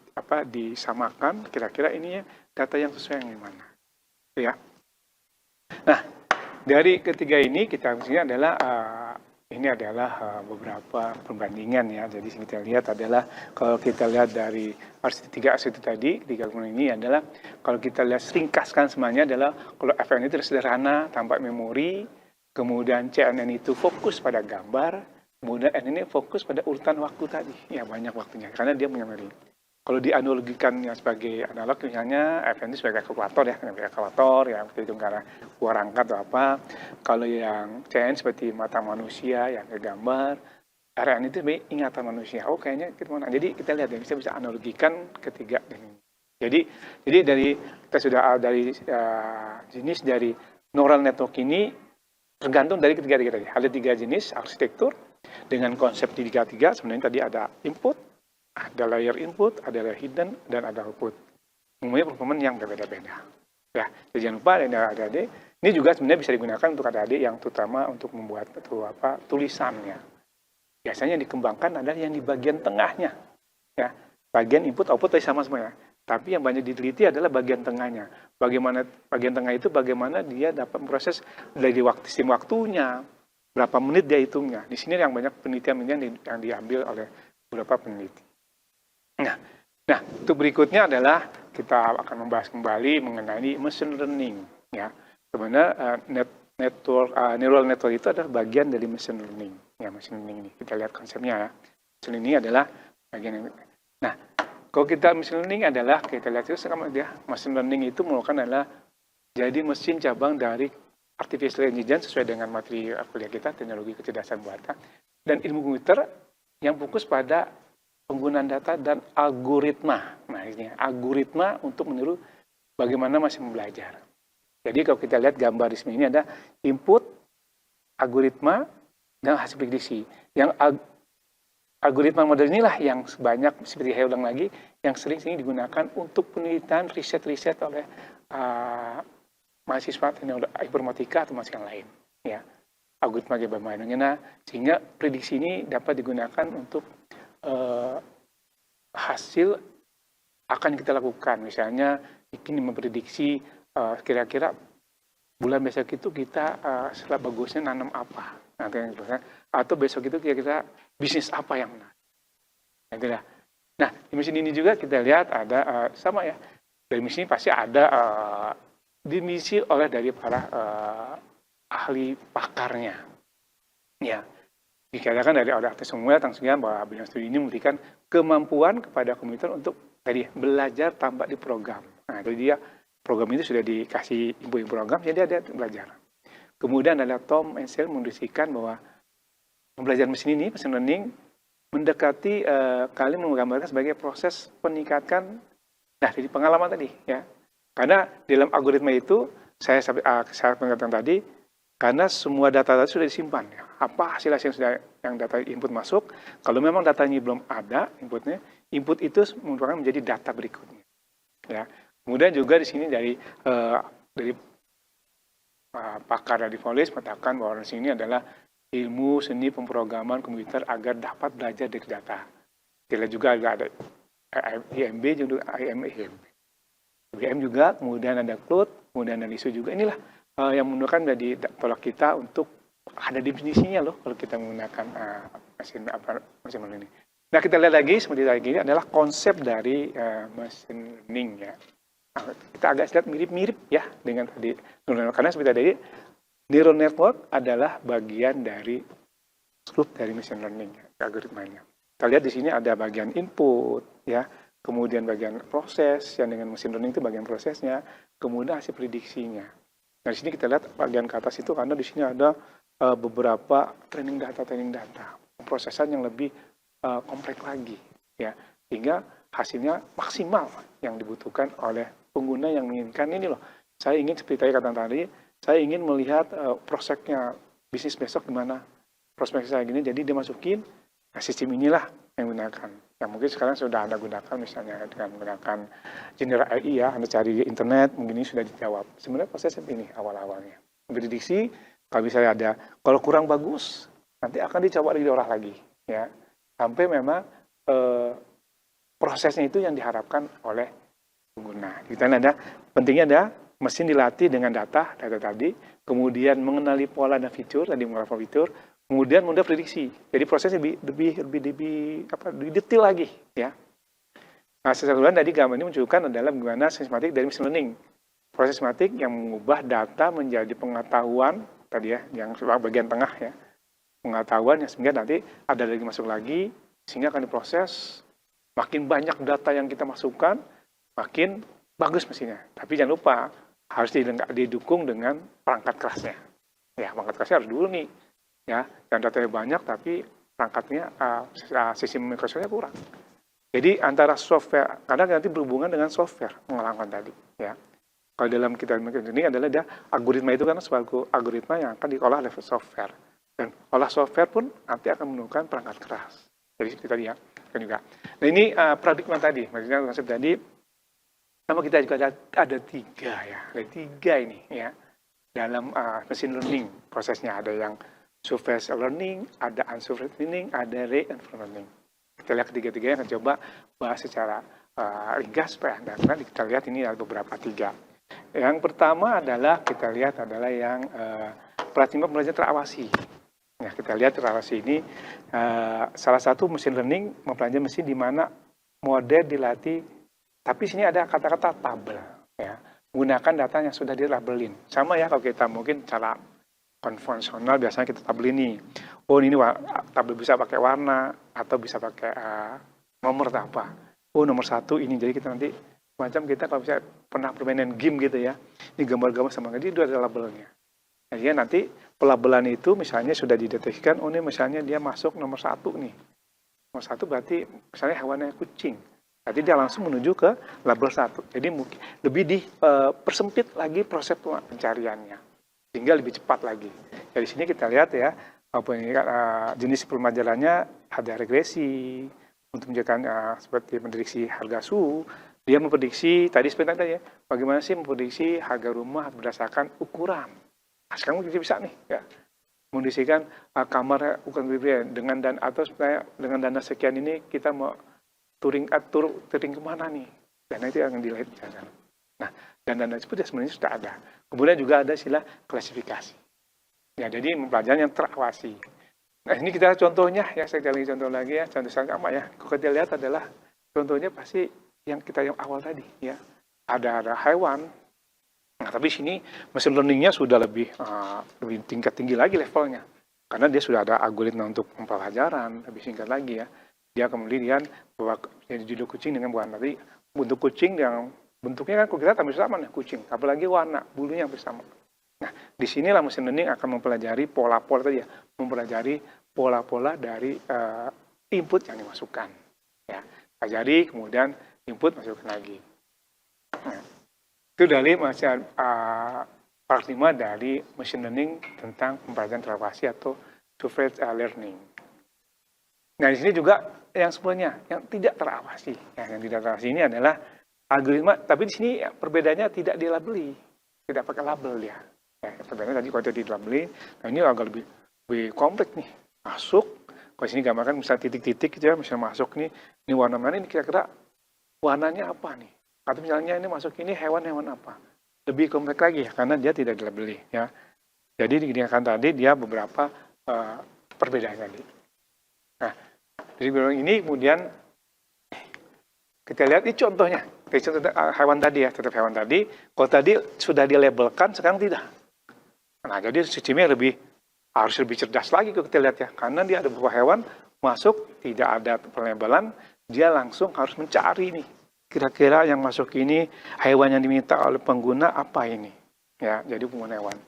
disamakan, kira-kira ini data yang sesuai yang mana. Ya. Nah, dari ketiga ini kita maksudnya adalah ini adalah beberapa perbandingan ya. Jadi kita lihat adalah kalau kita lihat dari tiga arsitektur tadi, tiga komponen ini adalah kalau kita lihat ringkaskan semuanya adalah kalau FN itu sederhana tanpa memori, kemudian CNN itu fokus pada gambar, kemudian N ini fokus pada urutan waktu tadi. Ya banyak waktunya karena dia punya memori. Kalau dianalogikannya sebagai analog misalnya FN itu sebagai kalkulator ya, yang kita hitung karena keluar angka atau apa. Kalau yang CN seperti mata manusia yang ke gambar, RN itu sebagai ingatan manusia. Oh kayaknya kita mana? Jadi kita lihat ya, kita bisa analogikan ketiga ini. Jadi dari kita sudah dari jenis dari neural network ini tergantung dari ketiga-tiga tadi. Ada 3 jenis arsitektur dengan konsep di tiga sebenarnya tadi ada input, ada layer input, ada layer hidden, dan ada output. Mempunyai performance yang berbeda-beda. Ya, jadi jangan lupa ada adik-adik. Ini juga sebenarnya bisa digunakan untuk adik-adik yang terutama untuk membuat tulisannya. Biasanya yang dikembangkan adalah yang di bagian tengahnya. Ya, bagian input, output tadi sama semuanya. Tapi yang banyak diteliti adalah bagian tengahnya. Bagaimana bagian tengah itu bagaimana dia dapat memproses dari sistem waktunya, berapa menit dia hitungnya. Di sini yang banyak penelitian yang diambil oleh beberapa peneliti. Nah, untuk berikutnya adalah kita akan membahas kembali mengenai machine learning. Ya, sebenarnya neural network itu adalah bagian dari machine learning. Ya, machine learning ini kita lihat konsepnya. Ya. Machine learning adalah bagian yang. Nah, kalau kita machine learning adalah kita lihat itu sekarang dia machine learning itu merupakan adalah jadi mesin cabang dari artificial intelligence sesuai dengan materi kuliah kita teknologi kecerdasan buatan dan ilmu komputer yang fokus pada penggunaan data dan algoritma. Nah, ini algoritma untuk meniru bagaimana mesin belajar. Jadi kalau kita lihat gambar di sini ini ada input, algoritma, dan hasil prediksi. Yang algoritma model inilah yang banyak seperti saya ulang lagi yang sering digunakan untuk penelitian riset-riset oleh mahasiswa informatika atau mahasiswa yang lain. Ya, algoritma bagaimana sehingga prediksi ini dapat digunakan untuk hasil akan kita lakukan. Misalnya ini memprediksi kira-kira bulan besok itu kita setelah bagusnya nanam apa, atau besok itu kira-kira bisnis apa yang menarik. Nah, di mesin ini juga kita lihat ada sama ya. Dari mesin ini pasti ada dimisi oleh dari para ahli pakarnya. Ya, dikatakan dari Dr. Samuel Tangsungyan bahwa bidang studi ini memberikan kemampuan kepada komputer untuk tadi belajar tanpa diprogram. Nah, itu dia program itu sudah dikasih input program, jadi ada belajar. Kemudian ada Tom Ansel mendiskusikan bahwa belajar mesin ini, machine learning, mendekati kali menggambarkan sebagai proses peningkatan dari pengalaman tadi ya. Karena dalam algoritma itu saya mengatakan tadi, karena semua data sudah disimpan ya. Apa hasil yang sudah yang data input masuk, kalau memang datanya belum ada inputnya, input itu merupakan menjadi data berikutnya ya. Kemudian juga di sini dari pakar dari Volis mengatakan bahwa di sini adalah ilmu seni pemrograman komputer agar dapat belajar dari data. Kita juga ada IMB juga IBM juga, kemudian ada Cloud, kemudian ada ISO juga. Inilah yang menggunakan dari tolak kita untuk ada definisinya loh kalau kita menggunakan mesin learning. Nah, kita lihat lagi seperti tadi ini adalah konsep dari machine learning ya. Nah, kita agak lihat mirip-mirip ya dengan tadi neural, karena seperti tadi neural network adalah bagian dari grup dari machine learning algoritmanya. Kita lihat di sini ada bagian input ya, kemudian bagian proses yang dengan machine learning itu bagian prosesnya, kemudian hasil prediksinya. Nah, di sini kita lihat bagian ke atas itu karena di sini ada beberapa training data, pemrosesan yang lebih kompleks lagi ya, sehingga hasilnya maksimal yang dibutuhkan oleh pengguna yang menginginkan ini loh. Saya ingin seperti tadi, saya ingin melihat prospeknya bisnis besok gimana, prospek saya gini, jadi dia masukin sistem inilah yang gunakan. Yang mungkin sekarang sudah Anda gunakan misalnya dengan menggunakan General AI ya, Anda cari di internet, mungkin ini sudah dijawab. Sebenarnya proses ini awal-awalnya. Prediksi, kalau misalnya ada, kalau kurang bagus, nanti akan dicoba diolah lagi. Ya, sampai memang prosesnya itu yang diharapkan oleh pengguna. Kita ada, pentingnya ada mesin dilatih dengan data tadi, kemudian mengenali pola dan fitur, kemudian mudah prediksi. Jadi prosesnya lebih detail lagi, ya. Nah, sesuatu tadi gambar ini menunjukkan adalah bagaimana sistematik dari machine learning. Proses sistematik yang mengubah data menjadi pengetahuan tadi ya, yang bagian tengah ya, pengetahuan yang sehingga nanti ada lagi masuk lagi, sehingga akan diproses. Makin banyak data yang kita masukkan, makin bagus mesinnya. Tapi jangan lupa harus didukung dengan perangkat kerasnya. Ya, perangkat kerasnya harus dulu nih. Ya, dan datanya banyak tapi perangkatnya sistem Microsoft-nya kurang. Jadi antara software, karena nanti berhubungan dengan software pengalaman tadi. Ya, kalau dalam kita ini adalah dia algoritma itu kan sebagai algoritma yang akan diolah oleh software. Dan olah software pun nanti akan menggunakan perangkat keras. Jadi seperti tadi ya, kan juga. Nah ini paradigma tadi, maksudnya konsep tadi. Nama kita juga ada tiga ya, ada tiga ini ya dalam machine learning prosesnya, ada yang supervised learning, ada unsupervised learning, ada reinforcement learning. Kita lihat ketiga-tiganya akan coba bahas secara ringkas supaya Anda kita lihat ini ada beberapa tiga. Yang pertama adalah kita lihat adalah yang paradigma pembelajaran terawasi. Nah, kita lihat terawasi ini salah satu machine learning mempelajari mesin di mana model dilatih, tapi sini ada kata-kata tabel ya, menggunakan data yang sudah dilabelin. Sama ya kalau kita mungkin cara konvensional biasanya kita tabel ini. Oh, ini tabel bisa pakai warna atau bisa pakai nomor atau apa. Oh, nomor 1 ini. Jadi kita nanti macam kita kalau bisa pernah permainan game gitu ya. Ini gambar-gambar sama, jadi itu ada labelnya. Jadi nanti pelabelan itu misalnya sudah dideteksikan, oh ini misalnya dia masuk nomor 1 nih. Nomor 1 berarti misalnya hewannya kucing. Jadi dia langsung menuju ke label 1. Jadi mungkin lebih dipersempit lagi proses pencariannya, sehingga lebih cepat lagi. Dari sini kita lihat ya, jenis pemajalannya ada regresi untuk menunjukkan seperti memprediksi harga suhu. Dia memprediksi tadi seperti tadi ya, bagaimana sih memprediksi harga rumah berdasarkan ukuran. Nah, sekarang kita bisa nih ya, mendisikan kamar ukuran berbeda dengan dan atau sebenarnya dengan dana sekian ini kita mau touring kemana nih, dana itu yang dilihat. Nah, dan dana seperti sebenarnya sudah ada. Kemudian juga ada istilah klasifikasi. Ya, jadi pembelajaran yang terawasi. Nah, ini kita contohnya ya, saya cari contoh lagi ya, contoh sama ya. Kalau kita lihat adalah contohnya pasti yang awal tadi ya. Ada hewan. Nah, tapi sini machine learning-nya sudah lebih tingkat tinggi lagi levelnya. Karena dia sudah ada algoritma untuk pembelajaran, lebih singkat lagi ya. Dia kemudian bawa judul kucing dengan warna. Tadi bentuk kucing yang bentuknya kan kita hampir sama nih kucing, apalagi warna, bulunya hampir sama. Nah, disinilah mesin learning akan mempelajari pola-pola tadi ya, mempelajari pola-pola dari input yang dimasukkan. Ya, pelajari kemudian input masukkan lagi. Nah, itu dari paradigma dari machine learning tentang pembelajaran terawasi atau supervised learning. Nah, di sini juga yang sebenarnya yang tidak terawasi. Ya, yang tidak terawasi ini adalah algoritma, tapi di sini perbedaannya tidak dilabeli, tidak pakai label dia. Ya, perbedaannya tadi kalau tidak dilabeli, nah ini agak lebih kompleks nih. Masuk, kalau di sini gambarkan misalnya titik-titik gitu ya, misalnya masuk nih, ini warna mana, ini kira-kira warnanya apa nih? Atau misalnya ini masuk ini hewan-hewan apa? Lebih kompleks lagi ya, karena dia tidak dilabeli ya. Jadi dikatakan tadi dia beberapa perbedaan tadi. Nah, dari ini kemudian kita lihat ini contohnya. Contoh hewan tadi ya, tetap hewan tadi. Kalau tadi sudah dilabelkan, sekarang tidak. Nah, jadi sistemnya harus lebih cerdas lagi kalau kita lihat ya. Karena dia ada beberapa hewan masuk, tidak ada pelabelan, dia langsung harus mencari nih. Kira-kira yang masuk ini, hewan yang diminta oleh pengguna apa ini? Ya, jadi pengguna hewan.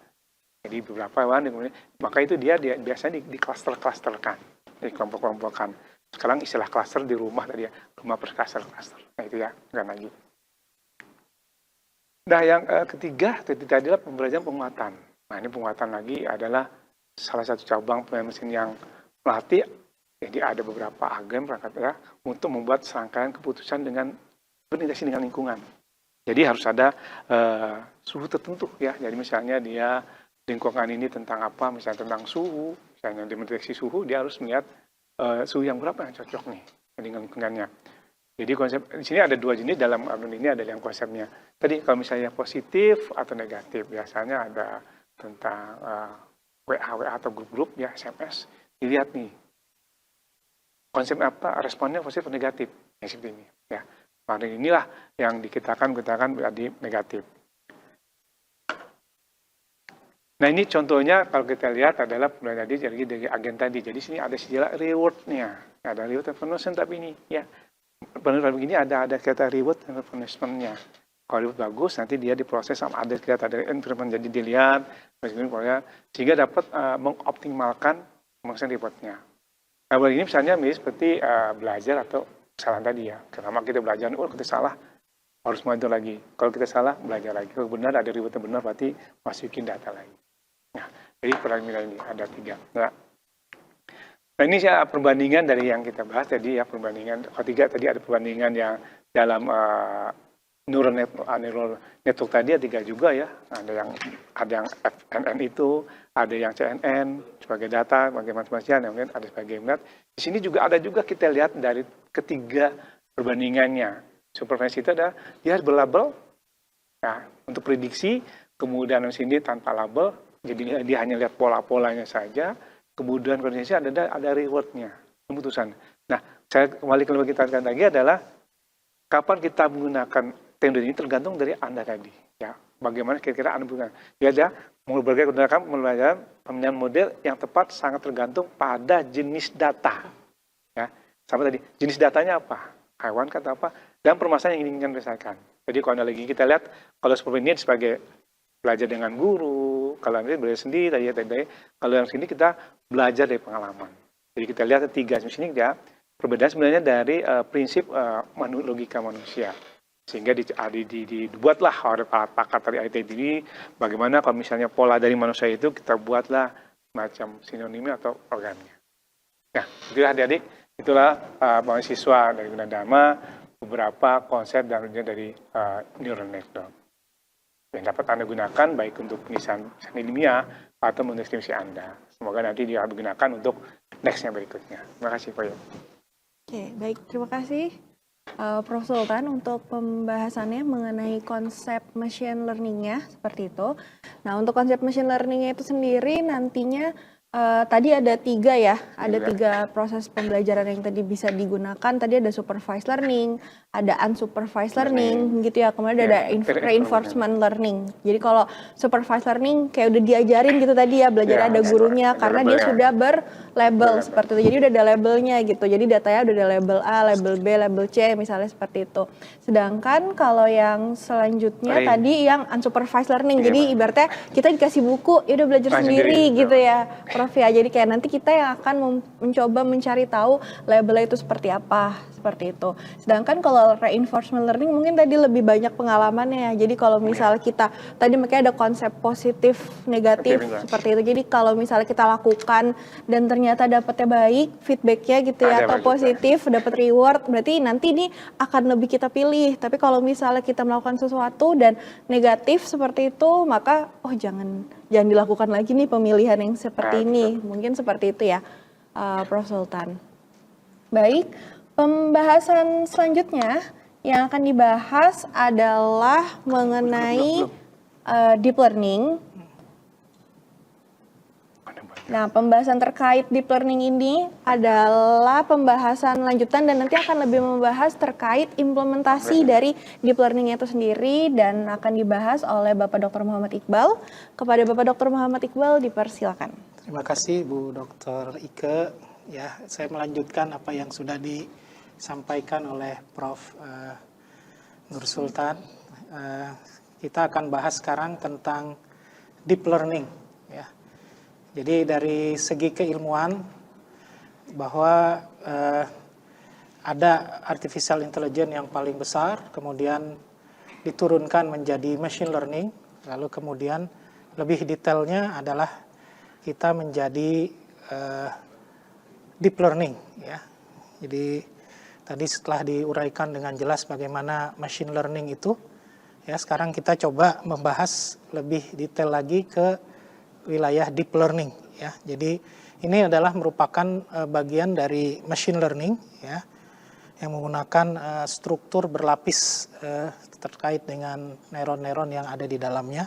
Jadi beberapa hewan, maka itu dia biasanya di cluster-clusterkan, di kelompok-kelompokkan. Sekarang istilah cluster di rumah tadi ya, rumah per cluster. Nah itu ya, bukan lagi. Nah yang ketiga adalah pembelajaran penguatan. Nah ini penguatan lagi adalah salah satu cabang mesin yang melatih. Jadi ada beberapa agen perangkat ya untuk membuat serangkaian keputusan dengan berinteraksi dengan lingkungan. Jadi harus ada suhu tertentu ya. Jadi misalnya dia lingkungan ini tentang apa, misalnya tentang suhu, misalnya dia mendeteksi suhu, dia harus melihat suhu yang berapa yang cocok nih dengan lingkungannya. Jadi konsep di sini ada dua jenis dalam album ini ada yang konsepnya. Tadi kalau misalnya positif atau negatif, biasanya ada tentang WA atau grup-grup ya SMS. Dilihat nih konsep apa, responnya positif atau negatif, seperti ini ya. Pada inilah yang dikitakan menjadi negatif. Nah ini contohnya kalau kita lihat adalah dari agen tadi. Jadi sini ada istilah reward-nya, ada reward and punishment tapi ini ya. Pada begini ada kata reward and punishment-nya. Kalau reward bagus nanti dia diproses sama ada improvement jadi dilihat sehingga dapat mengoptimalkan pemeriksaan reward-nya. Nah begini misalnya seperti belajar atau kesalahan tadi ya. Pertama kita belajar, kita salah harus maju lagi. Kalau kita salah belajar lagi. Kalau benar ada reward yang benar berarti masukin data lagi. Nah, jadi perbandingan ini ada 3. Nah ini perbandingan dari yang kita bahas tadi ya, perbandingan ketiga tadi ada perbandingan yang dalam neural network tadi ada 3 juga ya. Ada yang FNN itu, ada yang CNN sebagai data, bagaimana kemudian ada sebagai melihat. Di sini juga ada kita lihat dari ketiga perbandingannya. Supervised itu ada dia berlabel ya, untuk prediksi, kemudian di sini tanpa label. Jadi dia hanya lihat pola-polanya saja, kemudian kondisi ada reward-nya, keputusan. Nah, saya kembali ke kita katakan lagi adalah kapan kita menggunakan teknologi ini tergantung dari Anda tadi. Ya, bagaimana kira-kira Anda menggunakan. Ya, ada berbagai pemilihan model yang tepat sangat tergantung pada jenis data. Ya, sama tadi jenis datanya apa, hewan kata apa, dan permasalahan yang ingin diselesaikan. Jadi kalau lagi kita lihat kalau seperti ini sebagai belajar dengan guru, kalau nanti belajar sendiri tadi. Kalau yang sini kita belajar dari pengalaman. Jadi kita lihat 3 di sini ya. Perbedaan sebenarnya dari prinsip logika manusia. Sehingga dibuatlah oleh para pakar dari IT ini bagaimana kalau misalnya pola dari manusia itu kita buatlah macam sinonimnya atau programnya. Nah, itulah adik-adik, itulah mahasiswa dari Gunadarma beberapa konsep dan dari neural network yang dapat Anda gunakan baik untuk penulisan ilmiah atau untuk skripsi Anda. Semoga nanti dia digunakan untuk next-nya berikutnya. Terima kasih, Pak. Oke, baik. Terima kasih, Prof. Sultan, untuk pembahasannya mengenai konsep machine learning-nya, seperti itu. Nah, untuk konsep machine learning-nya itu sendiri nantinya Tadi ada 3 ya, ada Tiga. 3 proses pembelajaran yang tadi bisa digunakan. Tadi ada supervised learning, ada unsupervised learning gitu ya, kemudian ada reinforcement learning. Jadi kalau supervised learning kayak udah diajarin gitu tadi ya, belajar ada gurunya karena dia sudah berlabel seperti itu. Jadi udah ada labelnya gitu. Jadi datanya udah ada label A, label B, label C misalnya seperti itu. Sedangkan kalau yang selanjutnya tadi yang unsupervised learning. Jadi ibaratnya kita dikasih buku, ya udah belajar sendiri gitu ya. Prof ya, jadi kayak nanti kita yang akan mencoba mencari tahu labelnya itu seperti apa, seperti itu. Sedangkan kalau reinforcement learning mungkin tadi lebih banyak pengalamannya ya. Jadi kalau misal kita, tadi makanya ada konsep positif, negatif, seperti itu. Jadi kalau misalnya kita lakukan dan ternyata dapatnya baik, feedbacknya gitu ya, atau positif, dapat reward, berarti nanti ini akan lebih kita pilih. Tapi kalau misalnya kita melakukan sesuatu dan negatif seperti itu, maka jangan dilakukan lagi nih pemilihan yang seperti ini. Mungkin seperti itu ya, Prof. Sultan. Baik, pembahasan selanjutnya yang akan dibahas adalah mengenai deep learning. Nah, pembahasan terkait deep learning ini adalah pembahasan lanjutan dan nanti akan lebih membahas terkait implementasi dari deep learning itu sendiri dan akan dibahas oleh Bapak Dr. Muhammad Iqbal. Kepada Bapak Dr. Muhammad Iqbal dipersilakan. Terima kasih Bu Dr. Ike. Ya, saya melanjutkan apa yang sudah disampaikan oleh Prof. Nur Sultan. Kita akan bahas sekarang tentang deep learning. Ya. Jadi dari segi keilmuan bahwa ada artificial intelligence yang paling besar, kemudian diturunkan menjadi machine learning, lalu kemudian lebih detailnya adalah kita menjadi deep learning. Ya. Jadi tadi setelah diuraikan dengan jelas bagaimana machine learning itu, ya sekarang kita coba membahas lebih detail lagi ke wilayah deep learning ya. Jadi ini adalah merupakan bagian dari machine learning ya yang menggunakan struktur berlapis terkait dengan neuron-neuron yang ada di dalamnya,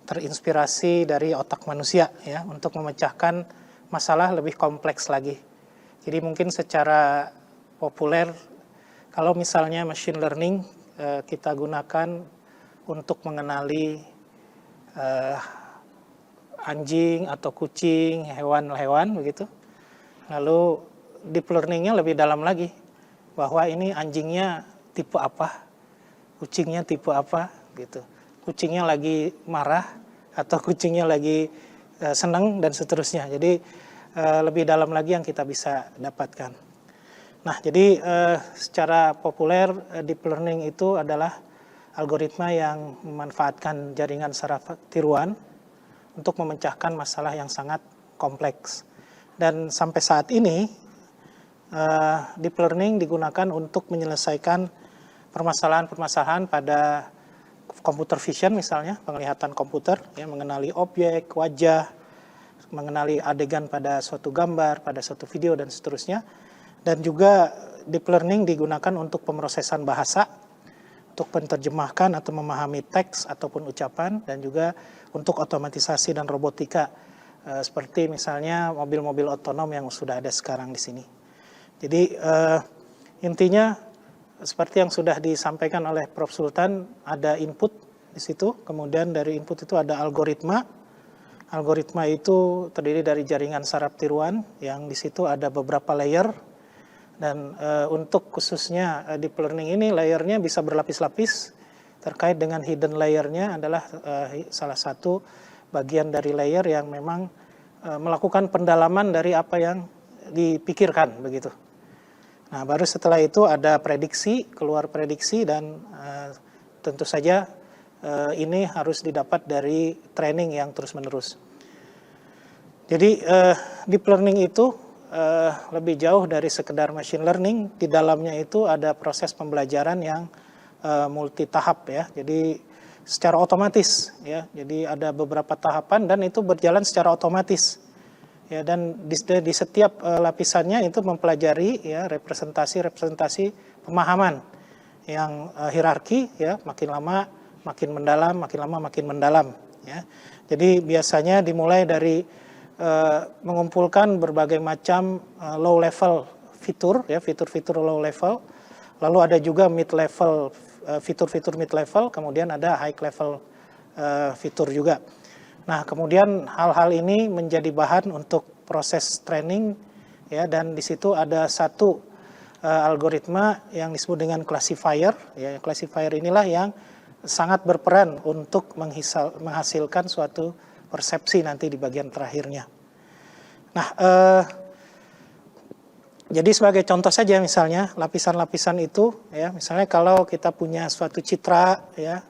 terinspirasi dari otak manusia ya untuk memecahkan masalah lebih kompleks lagi. Jadi mungkin secara populer kalau misalnya machine learning kita gunakan untuk mengenali anjing atau kucing, hewan-hewan begitu. Lalu deep learning-nya lebih dalam lagi, bahwa ini anjingnya tipe apa, kucingnya tipe apa gitu. Kucingnya lagi marah atau kucingnya lagi senang dan seterusnya. Jadi lebih dalam lagi yang kita bisa dapatkan. Nah, jadi secara populer deep learning itu adalah algoritma yang memanfaatkan jaringan saraf tiruan untuk memecahkan masalah yang sangat kompleks. Dan sampai saat ini, deep learning digunakan untuk menyelesaikan permasalahan-permasalahan pada computer vision misalnya, penglihatan komputer, ya, mengenali objek, wajah, mengenali adegan pada suatu gambar, pada suatu video, dan seterusnya. Dan juga deep learning digunakan untuk pemrosesan bahasa, untuk menerjemahkan atau memahami teks ataupun ucapan, dan juga untuk otomatisasi dan robotika seperti misalnya mobil-mobil otonom yang sudah ada sekarang di sini. Jadi intinya seperti yang sudah disampaikan oleh Prof. Sultan, ada input di situ, kemudian dari input itu ada algoritma. Algoritma itu terdiri dari jaringan saraf tiruan yang di situ ada beberapa layer. Dan untuk khususnya deep learning ini layernya bisa berlapis-lapis. Terkait dengan hidden layernya adalah salah satu bagian dari layer yang memang melakukan pendalaman dari apa yang dipikirkan begitu. Nah, baru setelah itu ada prediksi, keluar prediksi, dan tentu saja ini harus didapat dari training yang terus-menerus. Jadi deep learning itu lebih jauh dari sekedar machine learning. Di dalamnya itu ada proses pembelajaran yang multi tahap ya. Jadi secara otomatis ya. Jadi ada beberapa tahapan dan itu berjalan secara otomatis. Ya, dan di setiap lapisannya itu mempelajari ya representasi pemahaman yang hierarki ya, makin lama makin mendalam, makin lama makin mendalam ya. Jadi biasanya dimulai dari mengumpulkan berbagai macam low level fitur, ya, fitur-fitur low level. Lalu ada juga mid level, fitur-fitur mid level, kemudian ada high level fitur juga. Nah, kemudian hal-hal ini menjadi bahan untuk proses training, ya, dan di situ ada satu algoritma yang disebut dengan classifier, ya. Classifier inilah yang sangat berperan untuk menghasilkan suatu persepsi nanti di bagian terakhirnya. Nah, jadi sebagai contoh saja misalnya lapisan-lapisan itu, ya, misalnya kalau kita punya suatu citra, ya,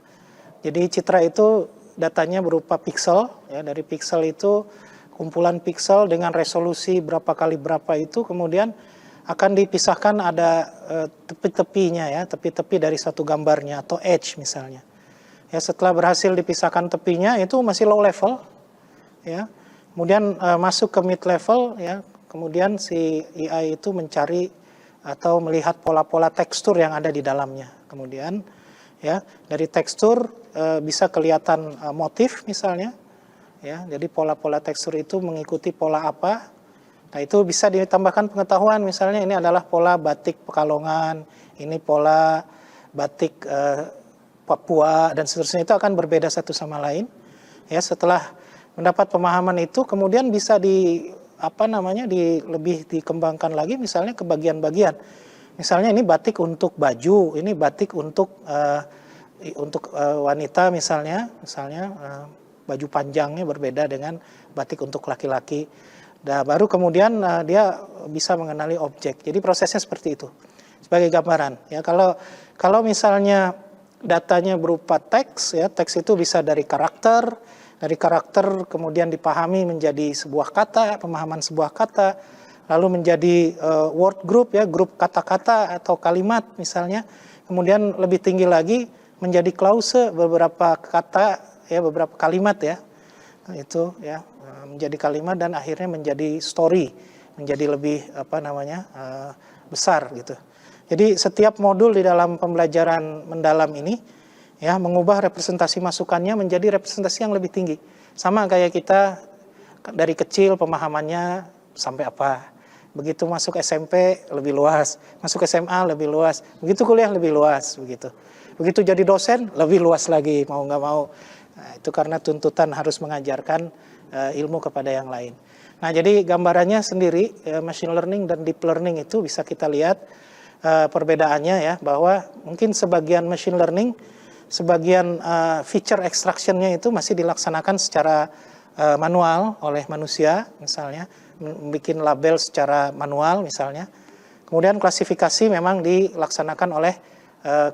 jadi citra itu datanya berupa pixel, ya, dari pixel itu kumpulan pixel dengan resolusi berapa kali berapa itu kemudian akan dipisahkan ada tepi-tepinya, ya, tepi-tepi dari satu gambarnya atau edge misalnya. Ya, setelah berhasil dipisahkan tepinya itu masih low level, ya. Kemudian masuk ke mid level, ya. Kemudian si AI itu mencari atau melihat pola-pola tekstur yang ada di dalamnya. Kemudian, ya, dari tekstur bisa kelihatan motif misalnya, ya. Jadi pola-pola tekstur itu mengikuti pola apa? Nah, itu bisa ditambahkan pengetahuan, misalnya ini adalah pola batik Pekalongan, ini pola batik Papua dan seterusnya, itu akan berbeda satu sama lain. Ya, setelah mendapat pemahaman itu kemudian bisa lebih dikembangkan lagi misalnya ke bagian-bagian. Misalnya ini batik untuk baju, ini batik untuk wanita misalnya baju panjangnya berbeda dengan batik untuk laki-laki. Nah, baru kemudian dia bisa mengenali objek. Jadi prosesnya seperti itu. Sebagai gambaran, ya, kalau misalnya datanya berupa teks, ya, teks itu bisa dari karakter kemudian dipahami menjadi sebuah kata, pemahaman sebuah kata, lalu menjadi word group, ya, grup kata-kata atau kalimat misalnya. Kemudian lebih tinggi lagi menjadi klause, beberapa kata, ya, beberapa kalimat, ya. Itu, ya, menjadi kalimat dan akhirnya menjadi story, menjadi lebih besar gitu. Jadi setiap modul di dalam pembelajaran mendalam ini, ya, mengubah representasi masukannya menjadi representasi yang lebih tinggi. Sama kayak kita dari kecil pemahamannya sampai apa. Begitu masuk SMP lebih luas, masuk SMA lebih luas, begitu kuliah lebih luas, begitu. Begitu jadi dosen lebih luas lagi, mau nggak mau. Nah, itu karena tuntutan harus mengajarkan ilmu kepada yang lain. Nah, jadi gambarannya sendiri, machine learning dan deep learning itu bisa kita lihat perbedaannya, ya, bahwa mungkin sebagian machine learning, sebagian feature extraction-nya itu masih dilaksanakan secara manual oleh manusia, misalnya membuat label secara manual misalnya. Kemudian klasifikasi memang dilaksanakan oleh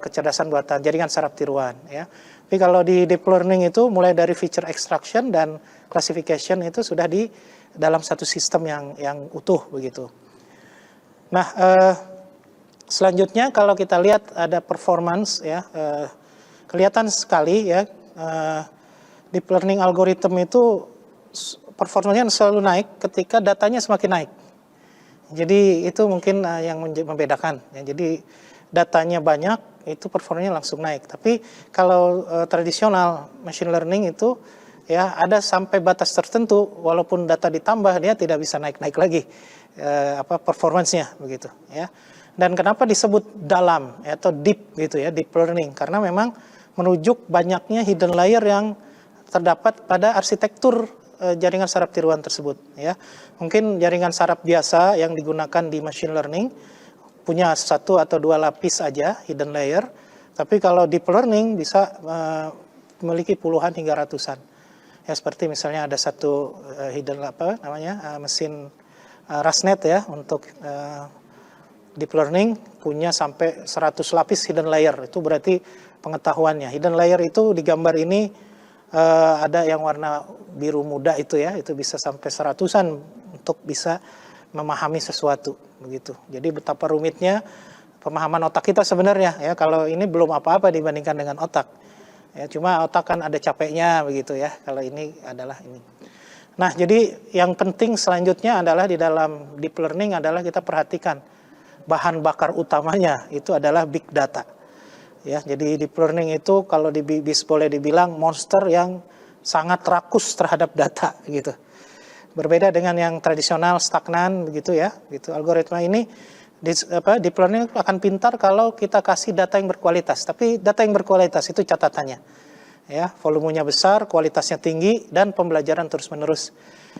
kecerdasan buatan, jaringan saraf tiruan, ya. Tapi kalau di deep learning itu mulai dari feature extraction dan classification itu sudah di dalam satu sistem yang utuh begitu. Nah, selanjutnya kalau kita lihat ada performance, ya, kelihatan sekali, ya, deep learning algorithm itu performanya selalu naik ketika datanya semakin naik. Jadi itu mungkin yang membedakan, ya. Jadi datanya banyak itu performanya langsung naik. Tapi kalau tradisional machine learning itu, ya, ada sampai batas tertentu, walaupun data ditambah dia tidak bisa naik-naik lagi performance-nya begitu, ya. Dan kenapa disebut dalam, ya, atau deep gitu, ya, deep learning, karena memang merujuk banyaknya hidden layer yang terdapat pada arsitektur jaringan saraf tiruan tersebut, ya. Mungkin jaringan saraf biasa yang digunakan di machine learning punya satu atau dua lapis aja hidden layer, tapi kalau deep learning bisa memiliki puluhan hingga ratusan. Ya, seperti misalnya ada satu hidden mesin RASNet, ya, untuk deep learning punya sampai 100 lapis hidden layer. Itu berarti pengetahuannya. Hidden layer itu di gambar ini ada yang warna biru muda itu, ya, itu bisa sampai 100-an untuk bisa memahami sesuatu begitu. Jadi betapa rumitnya pemahaman otak kita sebenarnya, ya. Kalau ini belum apa-apa dibandingkan dengan otak. Ya, cuma otak kan ada capeknya begitu, ya. Kalau ini adalah ini. Nah, jadi yang penting selanjutnya adalah di dalam deep learning adalah kita perhatikan bahan bakar utamanya itu adalah big data. Ya, jadi deep learning itu kalau boleh dibilang monster yang sangat rakus terhadap data gitu. Berbeda dengan yang tradisional stagnan begitu ya. Gitu. Algoritma ini deep learning akan pintar kalau kita kasih data yang berkualitas. Tapi data yang berkualitas itu catatannya. Ya, volumenya besar, kualitasnya tinggi dan pembelajaran terus-menerus.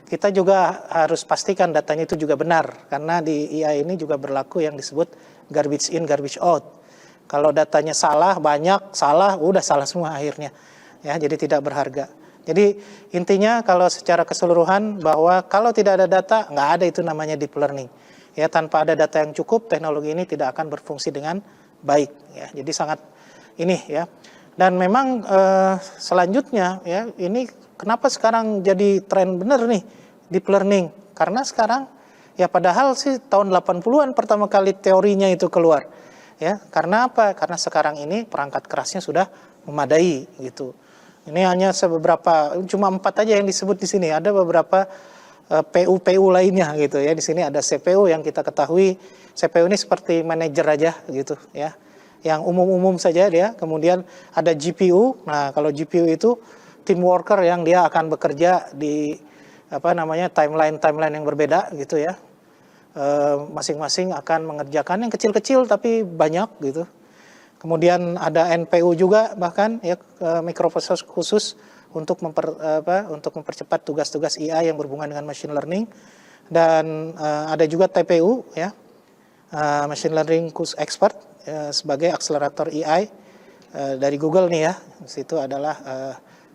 Kita juga harus pastikan datanya itu juga benar karena di AI ini juga berlaku yang disebut garbage in, garbage out. Kalau datanya salah, banyak salah, udah salah semua akhirnya. Ya, jadi tidak berharga. Jadi intinya kalau secara keseluruhan bahwa kalau tidak ada data, nggak ada itu namanya deep learning. Ya, tanpa ada data yang cukup, teknologi ini tidak akan berfungsi dengan baik. Ya, jadi sangat ini ya. Dan memang selanjutnya ya, ini kenapa sekarang jadi tren bener nih deep learning? Karena sekarang ya padahal sih tahun 80-an pertama kali teorinya itu keluar. Ya, karena apa? Karena sekarang ini perangkat kerasnya sudah memadai gitu. Ini hanya beberapa, cuma 4 aja yang disebut di sini. Ada beberapa PU lainnya gitu ya. Di sini ada CPU yang kita ketahui. CPU ini seperti manajer aja gitu ya. Yang umum-umum saja dia. Kemudian ada GPU. Nah, kalau GPU itu team worker yang dia akan bekerja di timeline yang berbeda gitu ya. Masing-masing akan mengerjakan yang kecil-kecil tapi banyak gitu. Kemudian ada NPU juga bahkan ya mikroproses khusus untuk mempercepat tugas-tugas AI yang berhubungan dengan machine learning. Dan ada juga TPU ya, machine learning expert sebagai akselerator AI dari Google nih ya. Situ adalah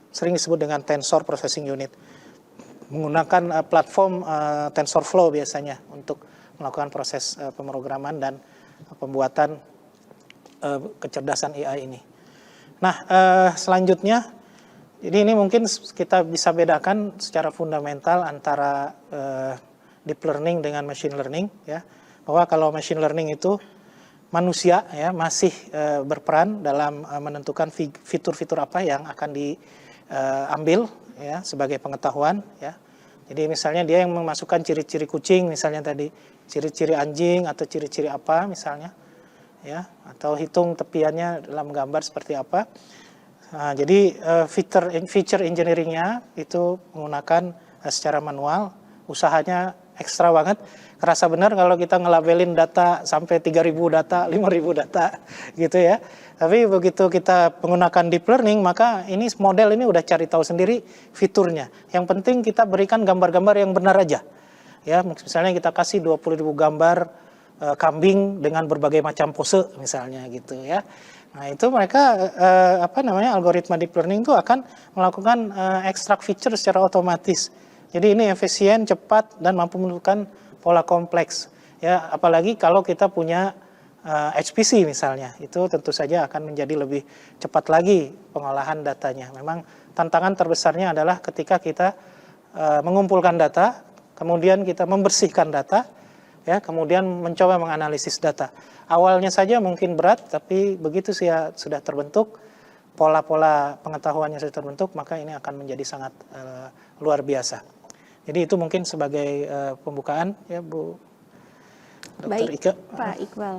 sering disebut dengan Tensor Processing Unit. Menggunakan platform TensorFlow biasanya untuk melakukan proses pemrograman dan pembuatan kecerdasan AI ini. Nah, selanjutnya, jadi ini mungkin kita bisa bedakan secara fundamental antara deep learning dengan machine learning, ya. Bahwa kalau machine learning itu manusia ya masih berperan dalam menentukan fitur-fitur apa yang akan diambil ya sebagai pengetahuan, ya. Jadi misalnya dia yang memasukkan ciri-ciri kucing, misalnya tadi ciri-ciri anjing atau ciri-ciri apa misalnya. Ya, atau hitung tepiannya dalam gambar seperti apa. Nah, jadi feature engineering-nya itu menggunakan secara manual, usahanya ekstra banget. Kerasa benar kalau kita ngelabelin data sampai 3.000 data, 5.000 data gitu ya. Tapi begitu kita menggunakan deep learning, maka ini model ini udah cari tahu sendiri fiturnya. Yang penting kita berikan gambar-gambar yang benar aja. Ya, misalnya kita kasih 20.000 gambar kambing dengan berbagai macam pose misalnya gitu ya. Nah, itu mereka algoritma deep learning itu akan melakukan extract feature secara otomatis. Jadi ini efisien, cepat dan mampu menemukan pola kompleks. Ya, apalagi kalau kita punya HPC misalnya, itu tentu saja akan menjadi lebih cepat lagi pengolahan datanya. Memang tantangan terbesarnya adalah ketika kita mengumpulkan data, kemudian kita membersihkan data, ya, kemudian mencoba menganalisis data. Awalnya saja mungkin berat, tapi begitu sudah terbentuk, pola-pola pengetahuannya sudah terbentuk, maka ini akan menjadi sangat luar biasa. Jadi itu mungkin sebagai pembukaan, ya Bu Dr. Baik, Ika. Pak Iqbal.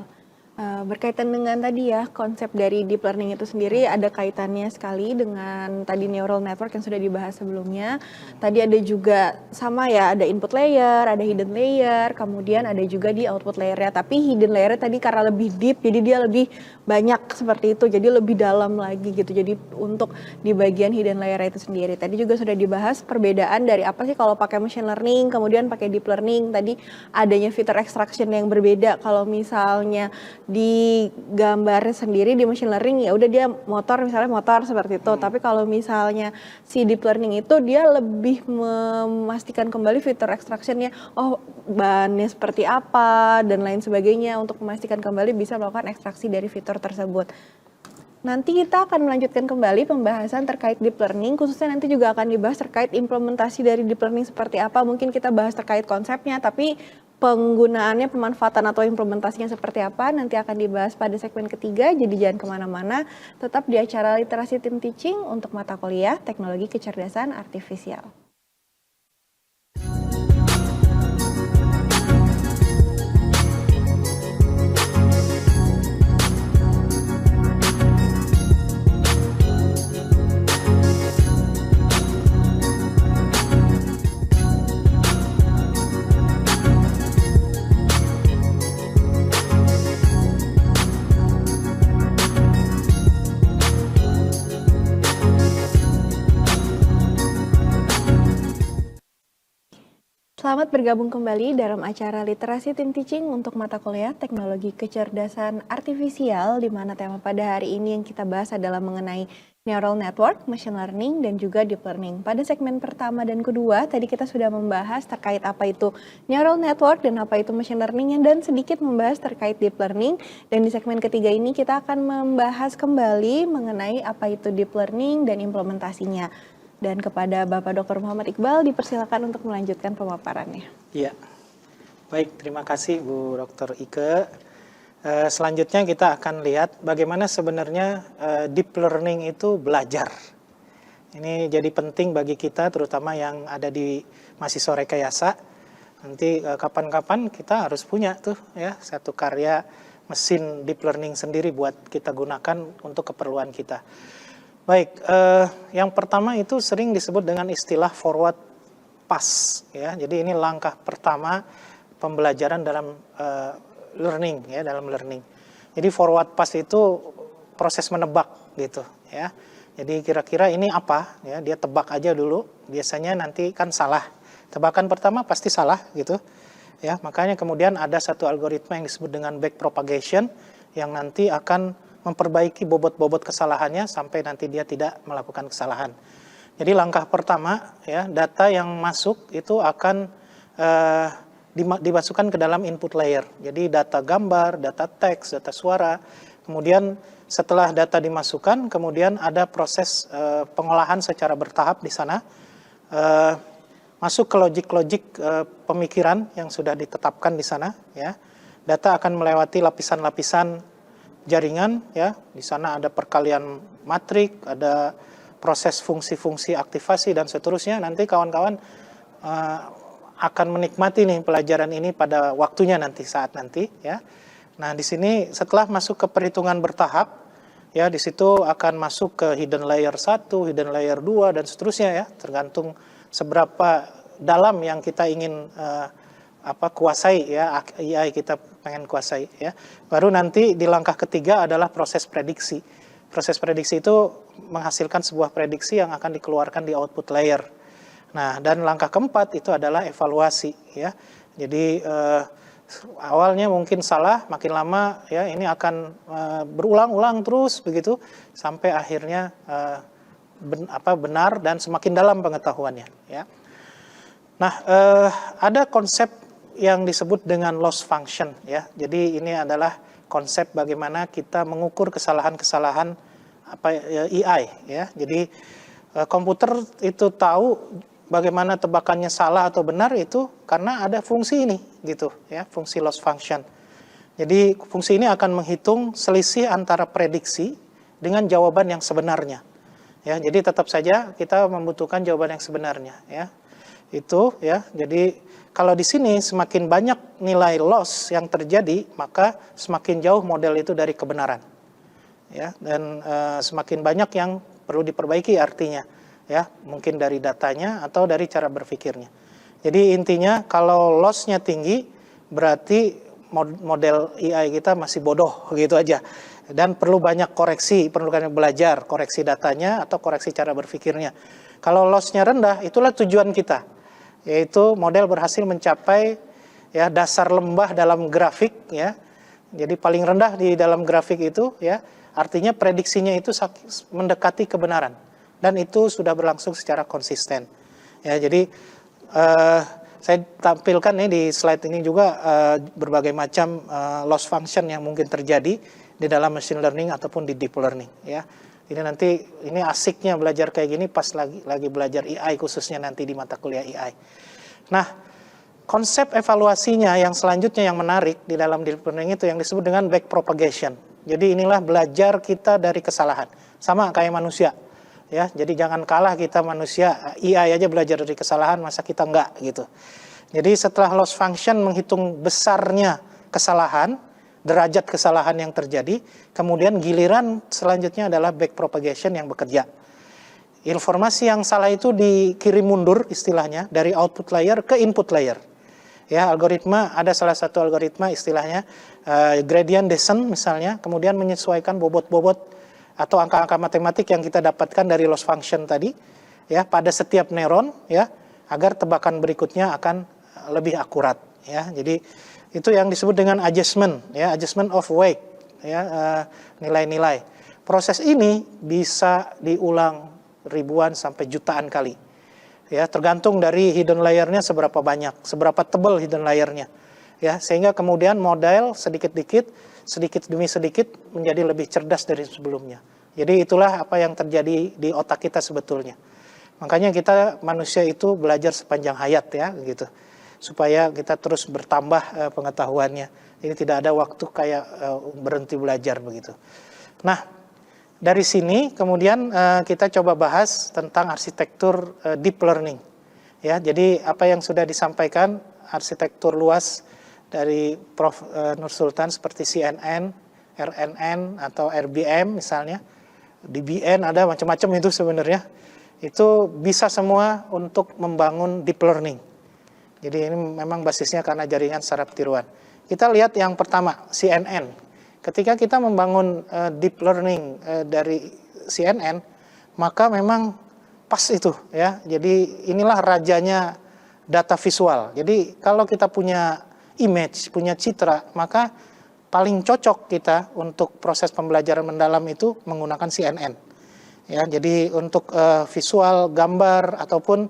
Berkaitan dengan tadi ya, konsep dari deep learning itu sendiri ada kaitannya sekali dengan tadi neural network yang sudah dibahas sebelumnya. Tadi ada juga sama ya, ada input layer, ada hidden layer, kemudian ada juga di output layer-nya. Tapi hidden layer tadi karena lebih deep, jadi dia lebih banyak seperti itu, jadi lebih dalam lagi gitu. Jadi untuk di bagian hidden layer itu sendiri, tadi juga sudah dibahas perbedaan dari apa sih kalau pakai machine learning, kemudian pakai deep learning. Tadi adanya feature extraction yang berbeda. Kalau misalnya di gambar sendiri di machine learning ya udah dia misalnya motor seperti itu. Tapi kalau misalnya si deep learning itu dia lebih memastikan kembali fitur extractionnya, oh bahannya seperti apa dan lain sebagainya untuk memastikan kembali bisa melakukan ekstraksi dari fitur tersebut. Nanti kita akan melanjutkan kembali pembahasan terkait deep learning, khususnya nanti juga akan dibahas terkait implementasi dari deep learning seperti apa. Mungkin kita bahas terkait konsepnya, tapi penggunaannya, pemanfaatan atau implementasinya seperti apa nanti akan dibahas pada segmen ketiga. Jadi jangan kemana-mana, tetap di acara Literasi Tim Teaching untuk mata kuliah Teknologi Kecerdasan Artifisial. Selamat bergabung kembali dalam acara Literasi Tim Teaching untuk mata kuliah Teknologi Kecerdasan Artifisial, di mana tema pada hari ini yang kita bahas adalah mengenai Neural Network, Machine Learning, dan juga Deep Learning. Pada segmen pertama dan kedua, tadi kita sudah membahas terkait apa itu Neural Network dan apa itu Machine Learning, dan sedikit membahas terkait Deep Learning. Dan di segmen ketiga ini kita akan membahas kembali mengenai apa itu Deep Learning dan implementasinya. Dan kepada Bapak Dr. Muhammad Iqbal dipersilakan untuk melanjutkan pemaparannya. Iya, baik, terima kasih Bu Dr. Ike. Selanjutnya kita akan lihat bagaimana sebenarnya deep learning itu belajar. Ini jadi penting bagi kita, terutama yang ada di mahasiswa rekayasa. Nanti kapan-kapan kita harus punya tuh ya satu karya mesin deep learning sendiri buat kita gunakan untuk keperluan kita. Baik, yang pertama itu sering disebut dengan istilah forward pass, ya. Jadi ini langkah pertama pembelajaran dalam learning, ya, dalam learning. Jadi forward pass itu proses menebak, gitu, ya. Jadi kira-kira ini apa, ya? Dia tebak aja dulu. Biasanya nanti kan salah. Tebakan pertama pasti salah, gitu, ya. Makanya kemudian ada satu algoritma yang disebut dengan backpropagation yang nanti akan memperbaiki bobot-bobot kesalahannya sampai nanti dia tidak melakukan kesalahan. Jadi langkah pertama, ya, data yang masuk itu akan dimasukkan ke dalam input layer. Jadi data gambar, data teks, data suara. Kemudian setelah data dimasukkan, kemudian ada proses pengolahan secara bertahap di sana. Masuk ke logik-logik pemikiran yang sudah ditetapkan di sana, ya. Data akan melewati lapisan-lapisan jaringan, ya. Di sana ada perkalian matrik, ada proses fungsi-fungsi aktivasi dan seterusnya. Nanti kawan-kawan akan menikmati nih pelajaran ini pada waktunya nanti, saat nanti, ya. Nah, di sini setelah masuk ke perhitungan bertahap, ya, di situ akan masuk ke hidden layer 1, hidden layer 2 dan seterusnya, ya. Tergantung seberapa dalam yang kita ingin kuasai, ya, AI kita pengen kuasai, ya. Baru nanti di langkah ketiga adalah proses prediksi. Proses prediksi itu menghasilkan sebuah prediksi yang akan dikeluarkan di output layer. Nah, dan langkah keempat itu adalah evaluasi, ya. Jadi awalnya mungkin salah, makin lama, ya, ini akan berulang-ulang terus begitu sampai akhirnya benar dan semakin dalam pengetahuannya, ya. Nah, ada konsep yang disebut dengan loss function, ya. Jadi ini adalah konsep bagaimana kita mengukur kesalahan-kesalahan AI, ya. Jadi komputer itu tahu bagaimana tebakannya salah atau benar itu karena ada fungsi ini, gitu, ya, fungsi loss function. Jadi fungsi ini akan menghitung selisih antara prediksi dengan jawaban yang sebenarnya, ya. Jadi tetap saja kita membutuhkan jawaban yang sebenarnya, ya. Itu, ya. Jadi kalau di sini semakin banyak nilai loss yang terjadi, maka semakin jauh model itu dari kebenaran, ya. Dan semakin banyak yang perlu diperbaiki artinya, ya, mungkin dari datanya atau dari cara berpikirnya. Jadi intinya kalau loss-nya tinggi, berarti model AI kita masih bodoh, gitu aja. Dan perlu banyak koreksi, perlu banyak belajar, koreksi datanya atau koreksi cara berpikirnya. Kalau loss-nya rendah, itulah tujuan kita, yaitu model berhasil mencapai, ya, dasar lembah dalam grafik, ya. Jadi paling rendah di dalam grafik itu, ya, artinya prediksinya itu mendekati kebenaran dan itu sudah berlangsung secara konsisten, ya. Jadi saya tampilkan nih di slide ini juga berbagai macam loss function yang mungkin terjadi di dalam machine learning ataupun di deep learning, ya. Ini nanti, ini asiknya belajar kayak gini pas lagi belajar AI, khususnya nanti di mata kuliah AI. Nah, konsep evaluasinya yang selanjutnya yang menarik di dalam deep learning itu yang disebut dengan backpropagation. Jadi inilah belajar kita dari kesalahan. Sama kayak manusia, ya. Jadi jangan kalah kita manusia, AI aja belajar dari kesalahan, masa kita enggak, gitu. Jadi setelah loss function menghitung besarnya kesalahan, derajat kesalahan yang terjadi, kemudian giliran selanjutnya adalah backpropagation yang bekerja. Informasi yang salah itu dikirim mundur istilahnya dari output layer ke input layer. Ya, algoritma, ada salah satu algoritma istilahnya gradient descent misalnya, kemudian menyesuaikan bobot-bobot atau angka-angka matematik yang kita dapatkan dari loss function tadi, ya, pada setiap neuron, ya, agar tebakan berikutnya akan lebih akurat ya. Jadi itu yang disebut dengan adjustment ya, adjustment of weight ya, nilai-nilai. Proses ini bisa diulang ribuan sampai jutaan kali ya, tergantung dari hidden layernya seberapa banyak, seberapa tebal hidden layernya ya, sehingga kemudian model sedikit demi sedikit menjadi lebih cerdas dari sebelumnya. Jadi itulah apa yang terjadi di otak kita sebetulnya. Makanya kita manusia itu belajar sepanjang hayat ya gitu, supaya kita terus bertambah pengetahuannya. Ini tidak ada waktu kayak berhenti belajar begitu. Nah, dari sini kemudian kita coba bahas tentang arsitektur deep learning. Ya, jadi apa yang sudah disampaikan arsitektur luas dari Prof. Nur Sultan seperti CNN, RNN atau RBM misalnya, DBN ada macam-macam itu sebenarnya. Itu bisa semua untuk membangun deep learning. Jadi ini memang basisnya karena jaringan saraf tiruan. Kita lihat yang pertama, CNN. Ketika kita membangun deep learning dari CNN, maka memang pas itu ya. Jadi inilah rajanya data visual. Jadi kalau kita punya image, punya citra, maka paling cocok kita untuk proses pembelajaran mendalam itu menggunakan CNN. Ya, jadi untuk visual gambar ataupun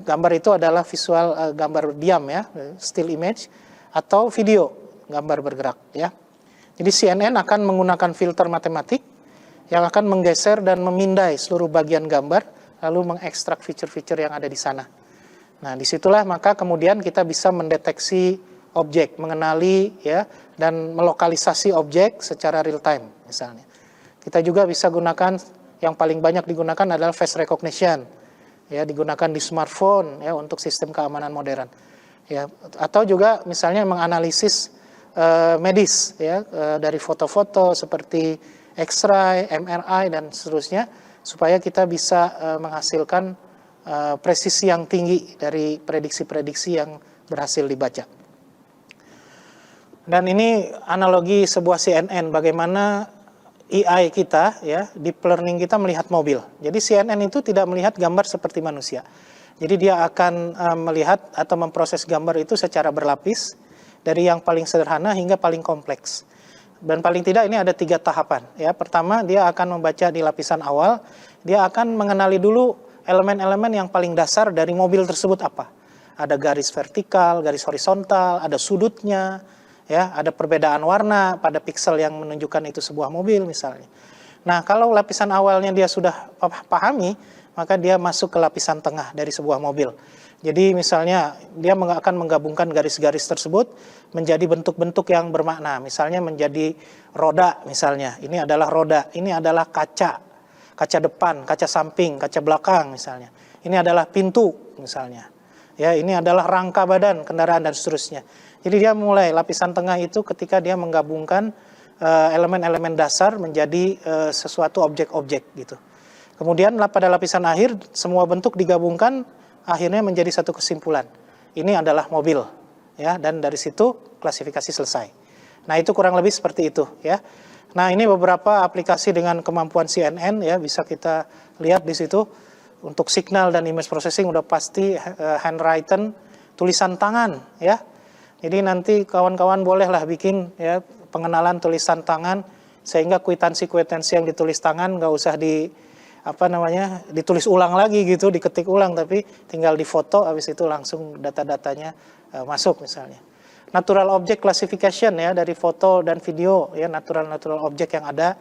gambar itu adalah visual gambar diam ya, still image, atau video gambar bergerak ya. Jadi CNN akan menggunakan filter matematik yang akan menggeser dan memindai seluruh bagian gambar lalu mengekstrak fitur-fitur yang ada di sana. Nah, disitulah maka kemudian kita bisa mendeteksi objek, mengenali ya, dan melokalisasi objek secara real time misalnya. Kita juga bisa gunakan, yang paling banyak digunakan adalah face recognition, ya, digunakan di smartphone ya untuk sistem keamanan modern, ya, atau juga misalnya menganalisis medis ya, dari foto-foto seperti X-ray, MRI dan seterusnya, supaya kita bisa menghasilkan presisi yang tinggi dari prediksi-prediksi yang berhasil dibaca. Dan ini analogi sebuah CNN, bagaimana AI kita ya, deep learning kita melihat mobil. Jadi CNN itu tidak melihat gambar seperti manusia. Jadi dia akan melihat atau memproses gambar itu secara berlapis, dari yang paling sederhana hingga paling kompleks. Dan paling tidak ini ada 3 tahapan ya. Pertama, dia akan membaca di lapisan awal, dia akan mengenali dulu elemen-elemen yang paling dasar dari mobil tersebut apa. Ada garis vertikal, garis horizontal, ada sudutnya, ya, ada perbedaan warna pada piksel yang menunjukkan itu sebuah mobil misalnya. Nah, kalau lapisan awalnya dia sudah pahami, maka dia masuk ke lapisan tengah dari sebuah mobil. Jadi misalnya dia akan menggabungkan garis-garis tersebut menjadi bentuk-bentuk yang bermakna. Misalnya menjadi roda misalnya. Ini adalah roda, ini adalah kaca. Kaca depan, kaca samping, kaca belakang misalnya. Ini adalah pintu misalnya. Ya, ini adalah rangka badan kendaraan dan seterusnya. Jadi dia mulai lapisan tengah itu ketika dia menggabungkan elemen-elemen dasar menjadi sesuatu objek-objek gitu. Kemudian pada lapisan akhir semua bentuk digabungkan akhirnya menjadi satu kesimpulan. Ini adalah mobil ya, dan dari situ klasifikasi selesai. Nah, itu kurang lebih seperti itu ya. Nah, ini beberapa aplikasi dengan kemampuan CNN ya, bisa kita lihat di situ. Untuk signal dan image processing udah pasti handwritten, tulisan tangan ya. Jadi nanti kawan-kawan bolehlah bikin ya pengenalan tulisan tangan, sehingga kwitansi-kwitansi yang ditulis tangan nggak usah ditulis ulang lagi gitu, diketik ulang, tapi tinggal difoto, habis itu langsung data-datanya masuk misalnya. Natural object classification ya, dari foto dan video ya, natural object yang ada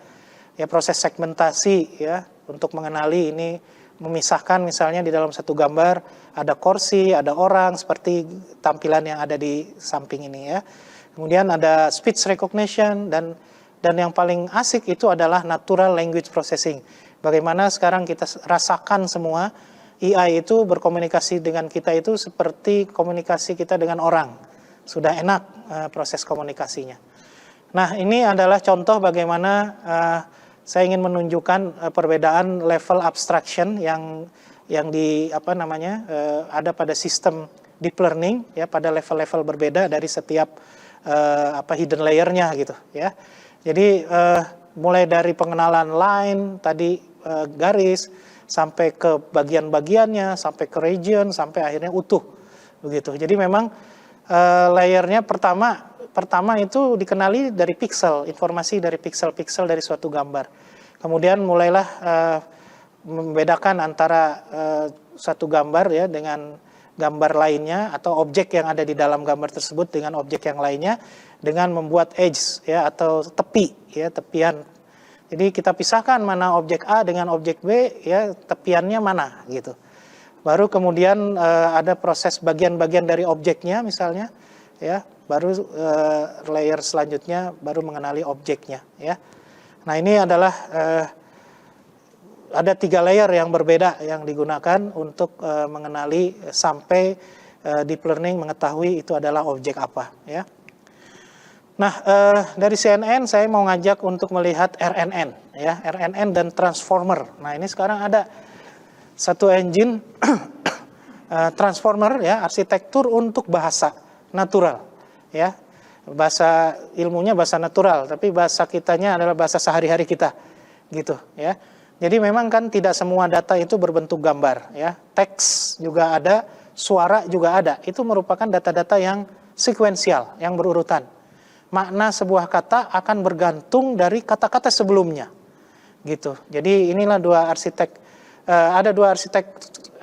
ya, proses segmentasi ya untuk mengenali ini, memisahkan misalnya di dalam satu gambar ada kursi, ada orang seperti tampilan yang ada di samping ini ya. Kemudian ada speech recognition dan yang paling asik itu adalah natural language processing. Bagaimana sekarang kita rasakan semua AI itu berkomunikasi dengan kita itu seperti komunikasi kita dengan orang. Sudah enak proses komunikasinya. Nah, ini adalah contoh bagaimana saya ingin menunjukkan perbedaan level abstraction yang ada pada sistem deep learning ya, pada level-level berbeda dari setiap hidden layer-nya gitu ya. Jadi mulai dari pengenalan line tadi, garis, sampai ke bagian-bagiannya, sampai ke region, sampai akhirnya utuh begitu. Jadi memang layernya pertama itu dikenali dari pixel, informasi dari pixel-pixel dari suatu gambar. Kemudian mulailah membedakan antara satu gambar ya dengan gambar lainnya atau objek yang ada di dalam gambar tersebut dengan objek yang lainnya dengan membuat edge ya atau tepi ya, tepian. Jadi kita pisahkan mana objek A dengan objek B ya, tepiannya mana gitu. Baru kemudian ada proses bagian-bagian dari objeknya misalnya ya, baru layer selanjutnya baru mengenali objeknya ya. Nah, ini adalah ada 3 layer yang berbeda yang digunakan untuk mengenali sampai deep learning mengetahui itu adalah objek apa ya. Nah, dari CNN saya mau ngajak untuk melihat RNN ya, RNN dan transformer. Nah, ini sekarang ada satu engine transformer ya, arsitektur untuk bahasa natural ya. Bahasa ilmunya bahasa natural, tapi bahasa kitanya adalah bahasa sehari-hari kita gitu ya. Jadi memang kan tidak semua data itu berbentuk gambar ya. Teks juga ada, suara juga ada. Itu merupakan data-data yang sekuensial, yang berurutan. Makna sebuah kata akan bergantung dari kata-kata sebelumnya. Gitu. Jadi inilah ada dua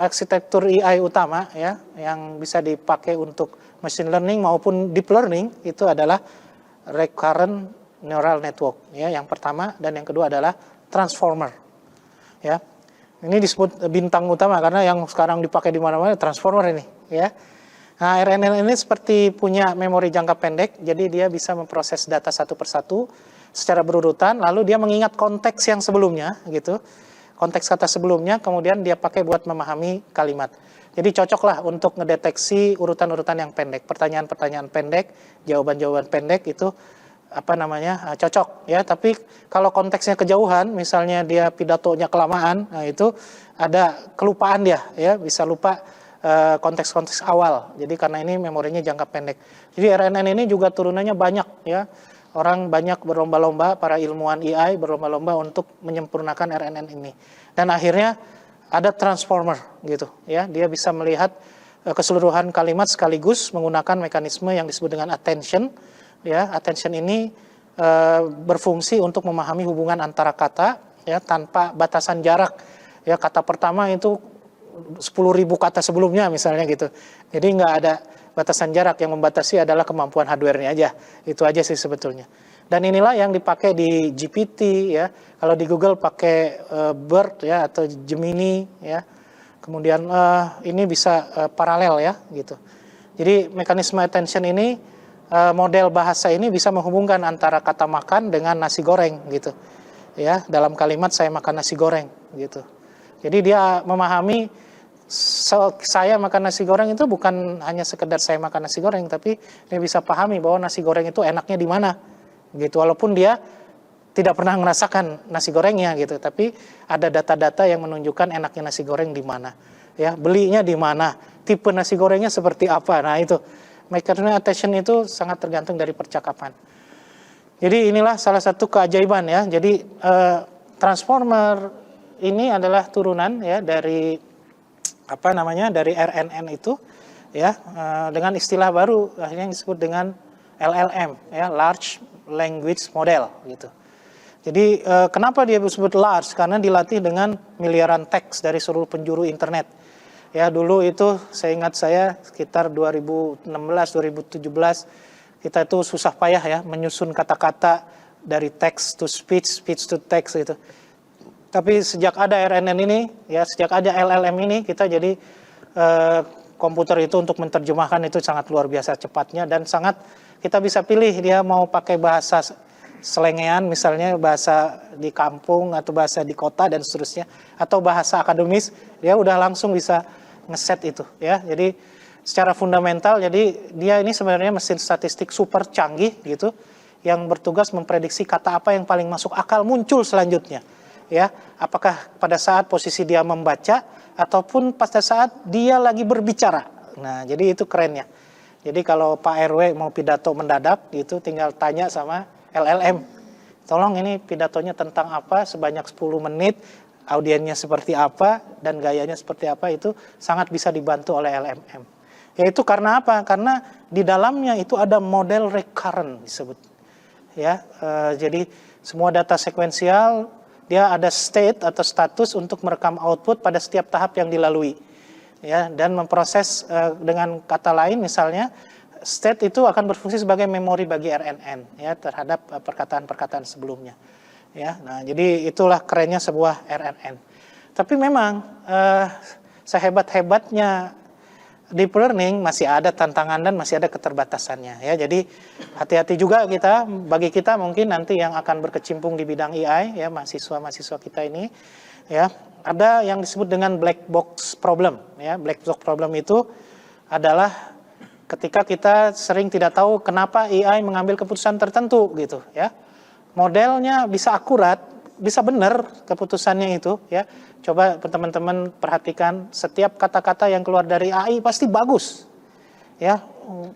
arsitektur AI utama ya yang bisa dipakai untuk machine learning maupun deep learning. Itu adalah recurrent neural network ya, yang pertama, dan yang kedua adalah transformer. Ya, ini disebut bintang utama karena yang sekarang dipakai di mana-mana transformer ini. Ya, nah RNN ini seperti punya memori jangka pendek, jadi dia bisa memproses data satu persatu secara berurutan, lalu dia mengingat konteks yang sebelumnya, gitu, konteks kata sebelumnya, kemudian dia pakai buat memahami kalimat. Jadi cocoklah untuk ngedeteksi urutan-urutan yang pendek, pertanyaan-pertanyaan pendek, jawaban-jawaban pendek itu cocok ya. Tapi kalau konteksnya kejauhan, misalnya dia pidatonya kelamaan, nah itu ada kelupaan dia ya, bisa lupa konteks-konteks awal. Jadi karena ini memorinya jangka pendek. Jadi RNN ini juga turunannya banyak ya. Orang banyak berlomba-lomba, para ilmuwan AI berlomba-lomba untuk menyempurnakan RNN ini. Dan akhirnya ada transformer gitu ya. Dia bisa melihat keseluruhan kalimat sekaligus menggunakan mekanisme yang disebut dengan attention. Ya, attention ini berfungsi untuk memahami hubungan antara kata ya tanpa batasan jarak. Ya, kata pertama itu 10.000 kata sebelumnya misalnya gitu. Jadi nggak ada batasan jarak, yang membatasi adalah kemampuan hardware-nya aja. Itu aja sih sebetulnya. Dan inilah yang dipakai di GPT ya. Kalau di Google pakai BERT ya atau Gemini ya. Kemudian ini bisa paralel ya gitu. Jadi mekanisme attention ini, model bahasa ini bisa menghubungkan antara kata makan dengan nasi goreng gitu ya, dalam kalimat saya makan nasi goreng gitu. Jadi dia memahami saya makan nasi goreng itu bukan hanya sekedar saya makan nasi goreng, tapi dia bisa pahami bahwa nasi goreng itu enaknya di mana gitu, walaupun dia tidak pernah merasakan nasi gorengnya gitu, tapi ada data-data yang menunjukkan enaknya nasi goreng di mana ya, belinya di mana, tipe nasi gorengnya seperti apa. Nah itu mekanisme attention itu sangat tergantung dari percakapan. Jadi inilah salah satu keajaiban ya. Jadi transformer ini adalah turunan ya dari dari RNN itu ya, dengan istilah baru yang disebut dengan LLM ya, large language model gitu. Jadi kenapa dia disebut large? Karena dilatih dengan miliaran teks dari seluruh penjuru internet. Ya, dulu itu seingat saya sekitar 2016-2017 kita itu susah payah ya menyusun kata-kata dari text to speech, speech to text gitu. Tapi sejak ada RNN ini ya, sejak ada LLM ini, kita jadi komputer itu untuk menerjemahkan itu sangat luar biasa cepatnya, dan sangat kita bisa pilih dia mau pakai bahasa selengean misalnya, bahasa di kampung atau bahasa di kota dan seterusnya, atau bahasa akademis, dia udah langsung bisa ngeset itu ya. Jadi secara fundamental, jadi dia ini sebenarnya mesin statistik super canggih gitu, yang bertugas memprediksi kata apa yang paling masuk akal muncul selanjutnya ya, apakah pada saat posisi dia membaca ataupun pada saat dia lagi berbicara. Nah, jadi itu kerennya. Jadi kalau Pak RW mau pidato mendadak gitu, tinggal tanya sama LLM, tolong ini pidatonya tentang apa sebanyak 10 menit, audiennya seperti apa dan gayanya seperti apa, itu sangat bisa dibantu oleh LLM. Yaitu karena apa? Karena di dalamnya itu ada model recurrent disebut. Ya, jadi semua data sekuensial dia ada state atau status untuk merekam output pada setiap tahap yang dilalui. Ya, dan memproses dengan kata lain misalnya state itu akan berfungsi sebagai memori bagi RNN ya terhadap perkataan-perkataan sebelumnya. Ya, nah jadi itulah kerennya sebuah RNN. Tapi memang sehebat-hebatnya deep learning masih ada tantangan dan masih ada keterbatasannya ya. Jadi hati-hati juga kita, bagi kita mungkin nanti yang akan berkecimpung di bidang AI ya, mahasiswa-mahasiswa kita ini ya, ada yang disebut dengan black box problem ya. Black box problem itu adalah ketika kita sering tidak tahu kenapa AI mengambil keputusan tertentu gitu ya. Modelnya bisa akurat, bisa benar keputusannya itu ya. Coba teman-teman perhatikan setiap kata-kata yang keluar dari AI pasti bagus. Ya,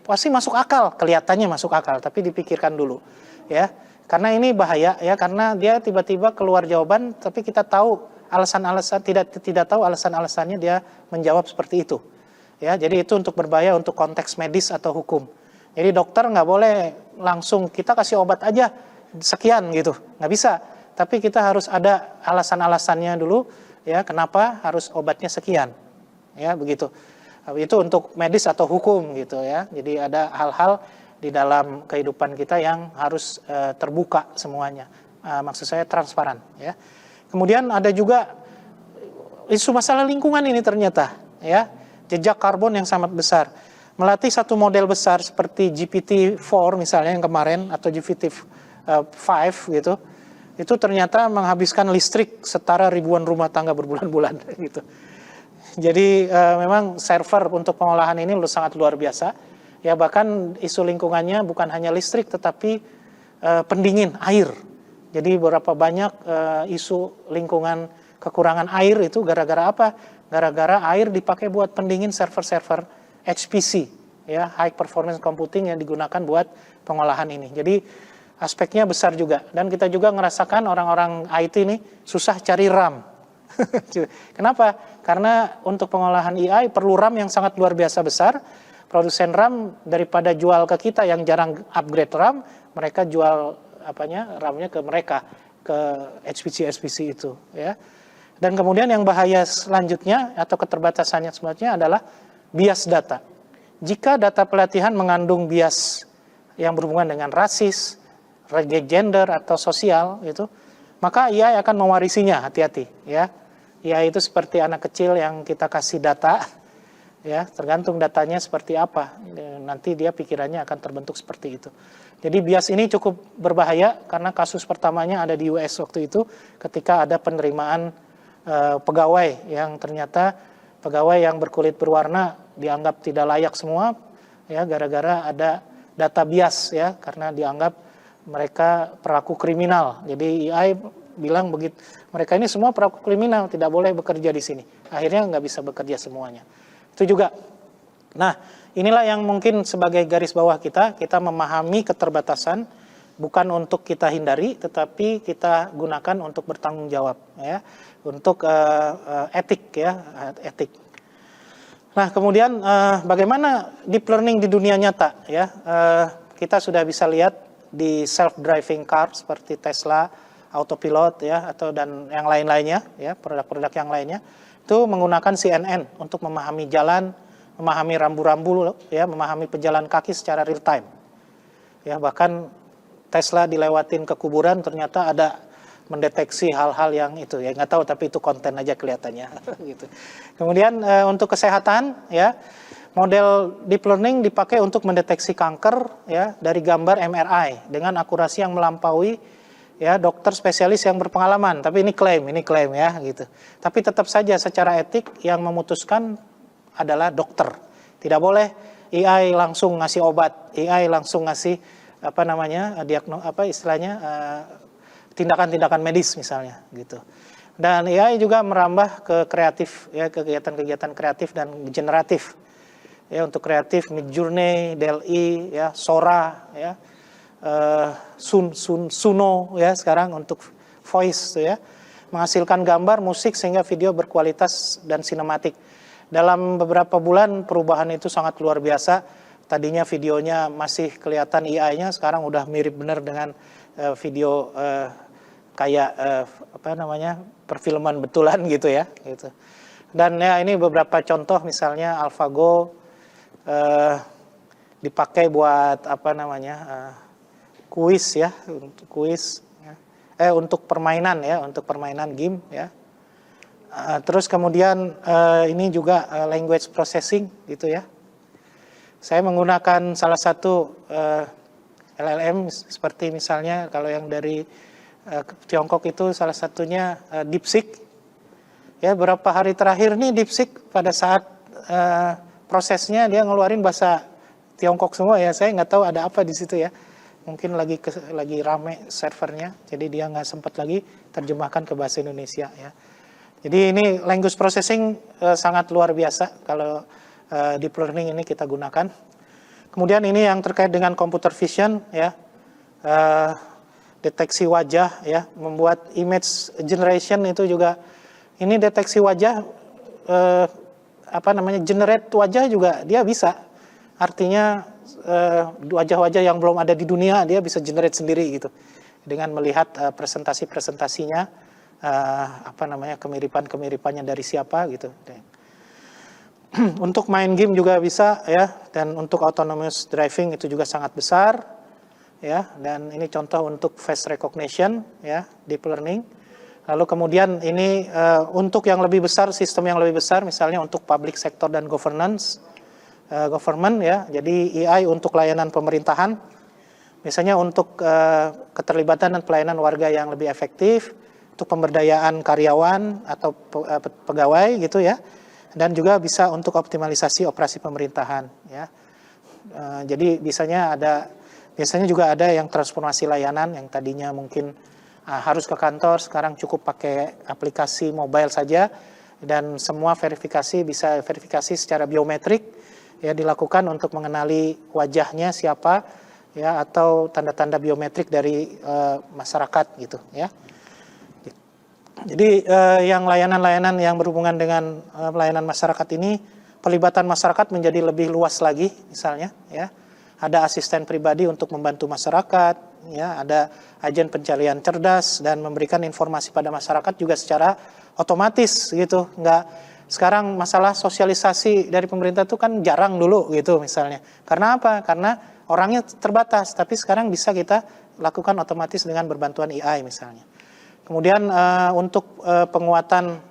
pasti masuk akal, kelihatannya masuk akal, tapi dipikirkan dulu ya. Karena ini bahaya ya, karena dia tiba-tiba keluar jawaban tapi kita tahu alasan-alasan tidak tahu alasan-alasannya dia menjawab seperti itu. Ya, jadi itu untuk berbahaya untuk konteks medis atau hukum. Jadi dokter nggak boleh langsung kita kasih obat aja sekian gitu, nggak bisa. Tapi kita harus ada alasan-alasannya dulu. Ya, kenapa harus obatnya sekian? Ya, begitu. Itu untuk medis atau hukum gitu ya. Jadi ada hal-hal di dalam kehidupan kita yang harus terbuka semuanya. Maksud saya transparan ya. Kemudian ada juga isu masalah lingkungan ini ternyata ya. Jejak karbon yang sangat besar. Melatih satu model besar seperti GPT-4 misalnya yang kemarin atau GPT-5 gitu. Itu ternyata menghabiskan listrik setara ribuan rumah tangga berbulan-bulan gitu. Jadi memang server untuk pengolahan ini sangat luar biasa. Ya bahkan isu lingkungannya bukan hanya listrik tetapi pendingin air. Jadi berapa banyak isu lingkungan kekurangan air itu gara-gara apa? Gara-gara air dipakai buat pendingin server-server HPC ya, high performance computing yang digunakan buat pengolahan ini. Jadi aspeknya besar juga, dan kita juga ngerasakan orang-orang IT ini susah cari RAM. Kenapa? Karena untuk pengolahan AI perlu RAM yang sangat luar biasa besar. Produsen RAM daripada jual ke kita yang jarang upgrade RAM, mereka jual RAM-nya ke mereka, ke HPC itu ya. Dan kemudian yang bahaya selanjutnya atau keterbatasannya sebenarnya adalah bias data. Jika data pelatihan mengandung bias yang berhubungan dengan rasis, gender atau sosial itu, maka AI akan mewarisinya, hati-hati ya. AI itu seperti anak kecil yang kita kasih data ya, tergantung datanya seperti apa, nanti dia pikirannya akan terbentuk seperti itu. Jadi bias ini cukup berbahaya karena kasus pertamanya ada di US waktu itu ketika ada penerimaan pegawai yang ternyata pegawai yang berkulit berwarna dianggap tidak layak semua ya, gara-gara ada data bias ya, karena dianggap mereka pelaku kriminal. Jadi AI bilang begitu, mereka ini semua pelaku kriminal, tidak boleh bekerja di sini. Akhirnya nggak bisa bekerja semuanya. Itu juga. Nah, inilah yang mungkin sebagai garis bawah kita memahami keterbatasan bukan untuk kita hindari, tetapi kita gunakan untuk bertanggung jawab, ya, untuk etik, ya, etik. Nah, kemudian bagaimana deep learning di dunia nyata, ya? Kita sudah bisa lihat di self-driving car seperti Tesla, autopilot ya, atau dan yang lain-lainnya ya, produk-produk yang lainnya itu menggunakan CNN untuk memahami jalan, memahami rambu-rambu ya, memahami pejalan kaki secara real time. Ya, bahkan Tesla dilewatin ke kuburan ternyata ada mendeteksi hal-hal yang itu ya, nggak tahu tapi itu konten aja kelihatannya gitu. Kemudian untuk kesehatan ya, model deep learning dipakai untuk mendeteksi kanker ya dari gambar MRI dengan akurasi yang melampaui ya dokter spesialis yang berpengalaman. Tapi ini klaim ya gitu. Tapi tetap saja secara etik yang memutuskan adalah dokter. Tidak boleh AI langsung ngasih obat, AI langsung ngasih tindakan-tindakan medis misalnya gitu. Dan AI juga merambah ke kreatif ya, kegiatan-kegiatan kreatif dan generatif. Ya, untuk kreatif Midjourney, DALL-E, ya, Sora, ya, Suno, ya, sekarang untuk voice, ya, menghasilkan gambar, musik sehingga video berkualitas dan sinematik. dalam beberapa bulan perubahan itu sangat luar biasa. Tadinya videonya masih kelihatan AI-nya, sekarang udah mirip benar dengan video kayak apa namanya, perfilman betulan gitu ya, gitu. Dan ya ini beberapa contoh, misalnya AlphaGo dipakai buat apa namanya, kuis ya, untuk kuis ya. Untuk permainan ya, untuk permainan game ya. Terus kemudian ini juga language processing gitu ya. Saya menggunakan salah satu LLM seperti misalnya kalau yang dari Tiongkok itu salah satunya DeepSeek. Ya, beberapa hari terakhir nih DeepSeek pada saat prosesnya dia ngeluarin bahasa Tiongkok semua ya. Saya nggak tahu ada apa di situ ya. Mungkin lagi rame servernya, jadi dia nggak sempat lagi terjemahkan ke bahasa Indonesia ya. Jadi ini language processing sangat luar biasa kalau deep learning ini kita gunakan. Kemudian ini yang terkait dengan computer vision ya, deteksi wajah ya, membuat image generation itu juga. Ini deteksi wajah, apa namanya, generate wajah juga dia bisa. Artinya wajah-wajah yang belum ada di dunia dia bisa generate sendiri gitu, dengan melihat presentasinya, apa namanya, kemiripannya dari siapa gitu. Untuk main game juga bisa ya, dan untuk autonomous driving itu juga sangat besar ya. Dan ini contoh untuk face recognition ya, deep learning. Lalu kemudian ini untuk yang lebih besar, sistem yang lebih besar, misalnya untuk public sector dan government ya. Jadi AI untuk layanan pemerintahan, misalnya untuk keterlibatan dan pelayanan warga yang lebih efektif, untuk pemberdayaan karyawan atau pegawai gitu ya. Dan juga bisa untuk optimalisasi operasi pemerintahan ya. Jadi biasanya juga ada yang transformasi layanan yang tadinya mungkin harus ke kantor, sekarang cukup pakai aplikasi mobile saja, dan semua bisa verifikasi secara biometrik ya, dilakukan untuk mengenali wajahnya siapa ya, atau tanda-tanda biometrik dari masyarakat gitu ya. Jadi yang layanan-layanan yang berhubungan dengan pelayanan masyarakat ini, pelibatan masyarakat menjadi lebih luas lagi, misalnya ya. Ada asisten pribadi untuk membantu masyarakat, ya, ada agen pencarian cerdas dan memberikan informasi pada masyarakat juga secara otomatis gitu. Sekarang masalah sosialisasi dari pemerintah itu kan jarang dulu gitu misalnya. Karena apa? Karena orangnya terbatas, tapi sekarang bisa kita lakukan otomatis dengan berbantuan AI misalnya. Kemudian untuk penguatan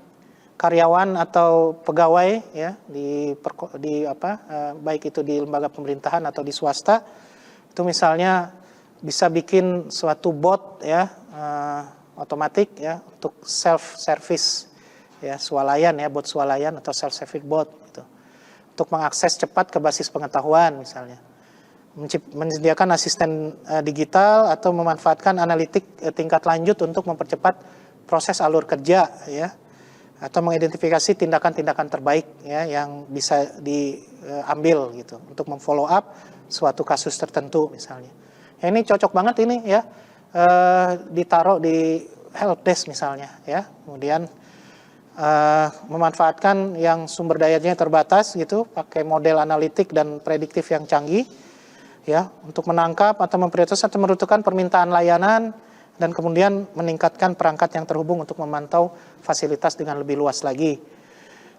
karyawan atau pegawai ya, baik itu di lembaga pemerintahan atau di swasta, itu misalnya bisa bikin suatu bot ya, otomatik ya, untuk self service ya, swalayan ya, bot swalayan atau self service bot gitu. Untuk mengakses cepat ke basis pengetahuan misalnya. Menyediakan asisten digital atau memanfaatkan analitik tingkat lanjut untuk mempercepat proses alur kerja ya, atau mengidentifikasi tindakan-tindakan terbaik ya yang bisa diambil gitu untuk memfollow up suatu kasus tertentu misalnya. Ya, ini cocok banget ini ya, ditaruh di helpdesk misalnya ya. Kemudian memanfaatkan yang sumber dayanya terbatas gitu, pakai model analitik dan prediktif yang canggih ya, untuk menangkap atau memprioritaskan atau menentukan permintaan layanan, dan kemudian meningkatkan perangkat yang terhubung untuk memantau fasilitas dengan lebih luas lagi.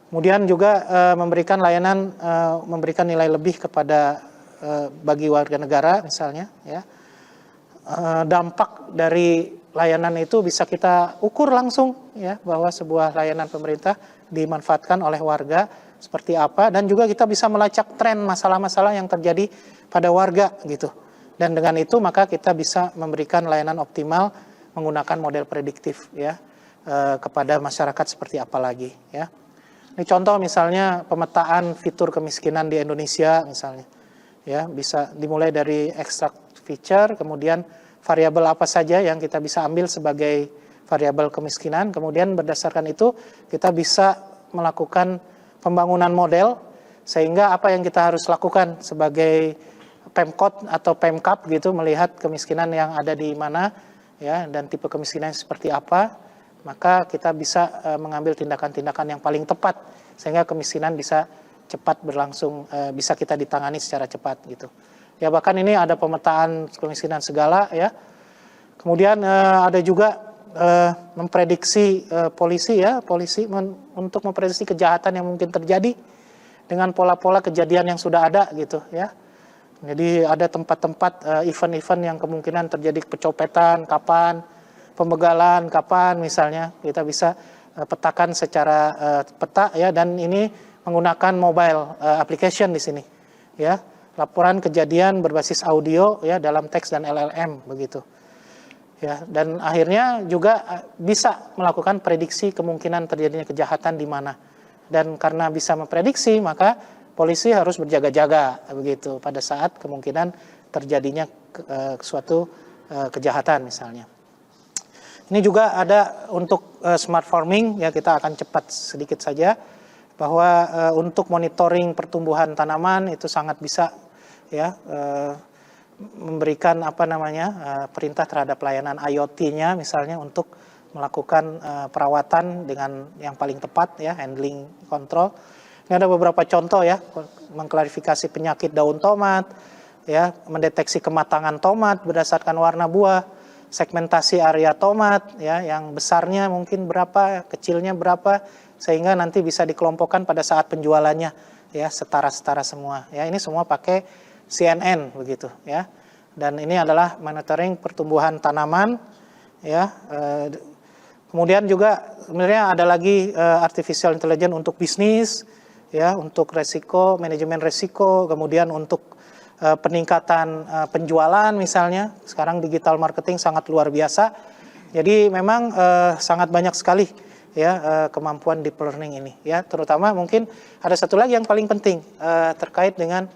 Kemudian juga memberikan layanan, memberikan nilai lebih kepada bagi warga negara misalnya ya. Dampak dari layanan itu bisa kita ukur langsung ya, bahwa sebuah layanan pemerintah dimanfaatkan oleh warga seperti apa, dan juga kita bisa melacak tren masalah-masalah yang terjadi pada warga gitu. Dan dengan itu maka kita bisa memberikan layanan optimal menggunakan model prediktif ya, kepada masyarakat seperti apa lagi ya. Ini contoh misalnya pemetaan fitur kemiskinan di Indonesia misalnya ya, bisa dimulai dari extract feature, kemudian variabel apa saja yang kita bisa ambil sebagai variabel kemiskinan, kemudian berdasarkan itu kita bisa melakukan pembangunan model, sehingga apa yang kita harus lakukan sebagai Pemkot atau Pemkap gitu, melihat kemiskinan yang ada di mana ya, dan tipe kemiskinan seperti apa, maka kita bisa mengambil tindakan-tindakan yang paling tepat sehingga kemiskinan bisa cepat berlangsung, bisa kita ditangani secara cepat gitu. Ya bahkan ini ada pemetaan kemiskinan segala ya. Kemudian ada juga memprediksi polisi untuk memprediksi kejahatan yang mungkin terjadi dengan pola-pola kejadian yang sudah ada gitu ya. Jadi ada tempat-tempat event-event yang kemungkinan terjadi pencopetan kapan, pembegalan kapan misalnya, kita bisa petakan secara peta ya, dan ini menggunakan mobile application di sini ya. Laporan kejadian berbasis audio ya dalam teks dan LLM begitu. Ya, dan akhirnya juga bisa melakukan prediksi kemungkinan terjadinya kejahatan di mana. Dan karena bisa memprediksi, maka polisi harus berjaga-jaga begitu pada saat kemungkinan terjadinya suatu kejahatan misalnya. Ini juga ada untuk smart farming ya, kita akan cepat sedikit saja bahwa untuk monitoring pertumbuhan tanaman itu sangat bisa ya memberikan perintah terhadap layanan IoT-nya misalnya untuk melakukan perawatan dengan yang paling tepat ya, handling control. Ini ada beberapa contoh ya, mengklarifikasi penyakit daun tomat ya, mendeteksi kematangan tomat berdasarkan warna buah, segmentasi area tomat ya, yang besarnya mungkin berapa, kecilnya berapa, sehingga nanti bisa dikelompokkan pada saat penjualannya ya, setara-setara semua ya. Ini semua pakai CNN begitu ya. Dan ini adalah monitoring pertumbuhan tanaman ya. Kemudian juga sebenarnya ada lagi artificial intelligence untuk bisnis ya, untuk resiko, manajemen resiko, kemudian untuk peningkatan penjualan misalnya. Sekarang digital marketing sangat luar biasa. Jadi memang sangat banyak sekali ya kemampuan deep learning ini ya. Terutama mungkin ada satu lagi yang paling penting terkait dengan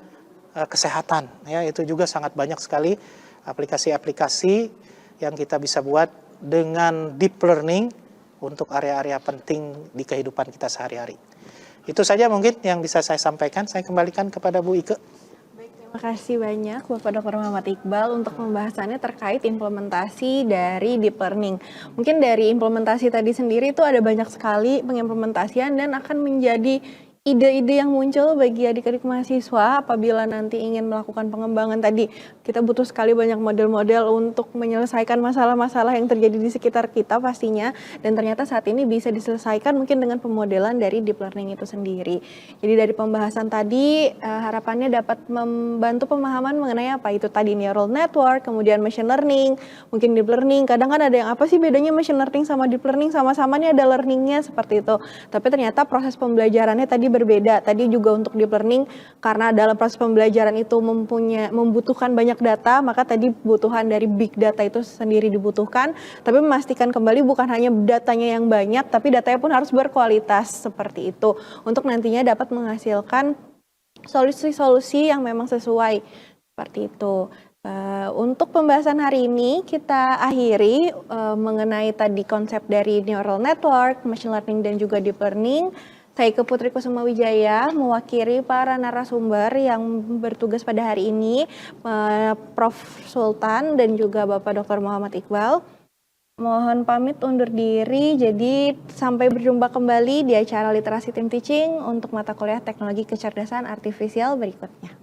kesehatan ya, itu juga sangat banyak sekali aplikasi-aplikasi yang kita bisa buat dengan deep learning untuk area-area penting di kehidupan kita sehari-hari. Itu saja mungkin yang bisa saya sampaikan. Saya kembalikan kepada Bu Ike. Baik, terima kasih banyak Bapak Dr. Muhammad Iqbal untuk pembahasannya terkait implementasi dari deep learning. Mungkin dari implementasi tadi sendiri itu ada banyak sekali pengimplementasian dan akan menjadi ide-ide yang muncul bagi adik-adik mahasiswa apabila nanti ingin melakukan pengembangan tadi. Kita butuh sekali banyak model-model untuk menyelesaikan masalah-masalah yang terjadi di sekitar kita pastinya. Dan ternyata saat ini bisa diselesaikan mungkin dengan pemodelan dari deep learning itu sendiri. Jadi dari pembahasan tadi harapannya dapat membantu pemahaman mengenai apa itu tadi neural network, kemudian machine learning, mungkin deep learning. Kadang kan ada yang apa sih bedanya machine learning sama deep learning, sama-sama nih ada learningnya seperti itu. Tapi ternyata proses pembelajarannya tadi berbeda. Tadi juga untuk deep learning karena dalam proses pembelajaran itu membutuhkan banyak data, maka tadi kebutuhan dari big data itu sendiri dibutuhkan, tapi memastikan kembali bukan hanya datanya yang banyak, tapi datanya pun harus berkualitas seperti itu untuk nantinya dapat menghasilkan solusi-solusi yang memang sesuai seperti itu. Untuk pembahasan hari ini kita akhiri mengenai tadi konsep dari neural network, machine learning dan juga deep learning. Saya Ike Putri Kusuma Wijaya mewakili para narasumber yang bertugas pada hari ini, Prof. Sultan dan juga Bapak Dr. Muhammad Iqbal. Mohon pamit undur diri, jadi sampai berjumpa kembali di acara Literasi Tim Teaching untuk mata kuliah Teknologi Kecerdasan Artifisial berikutnya.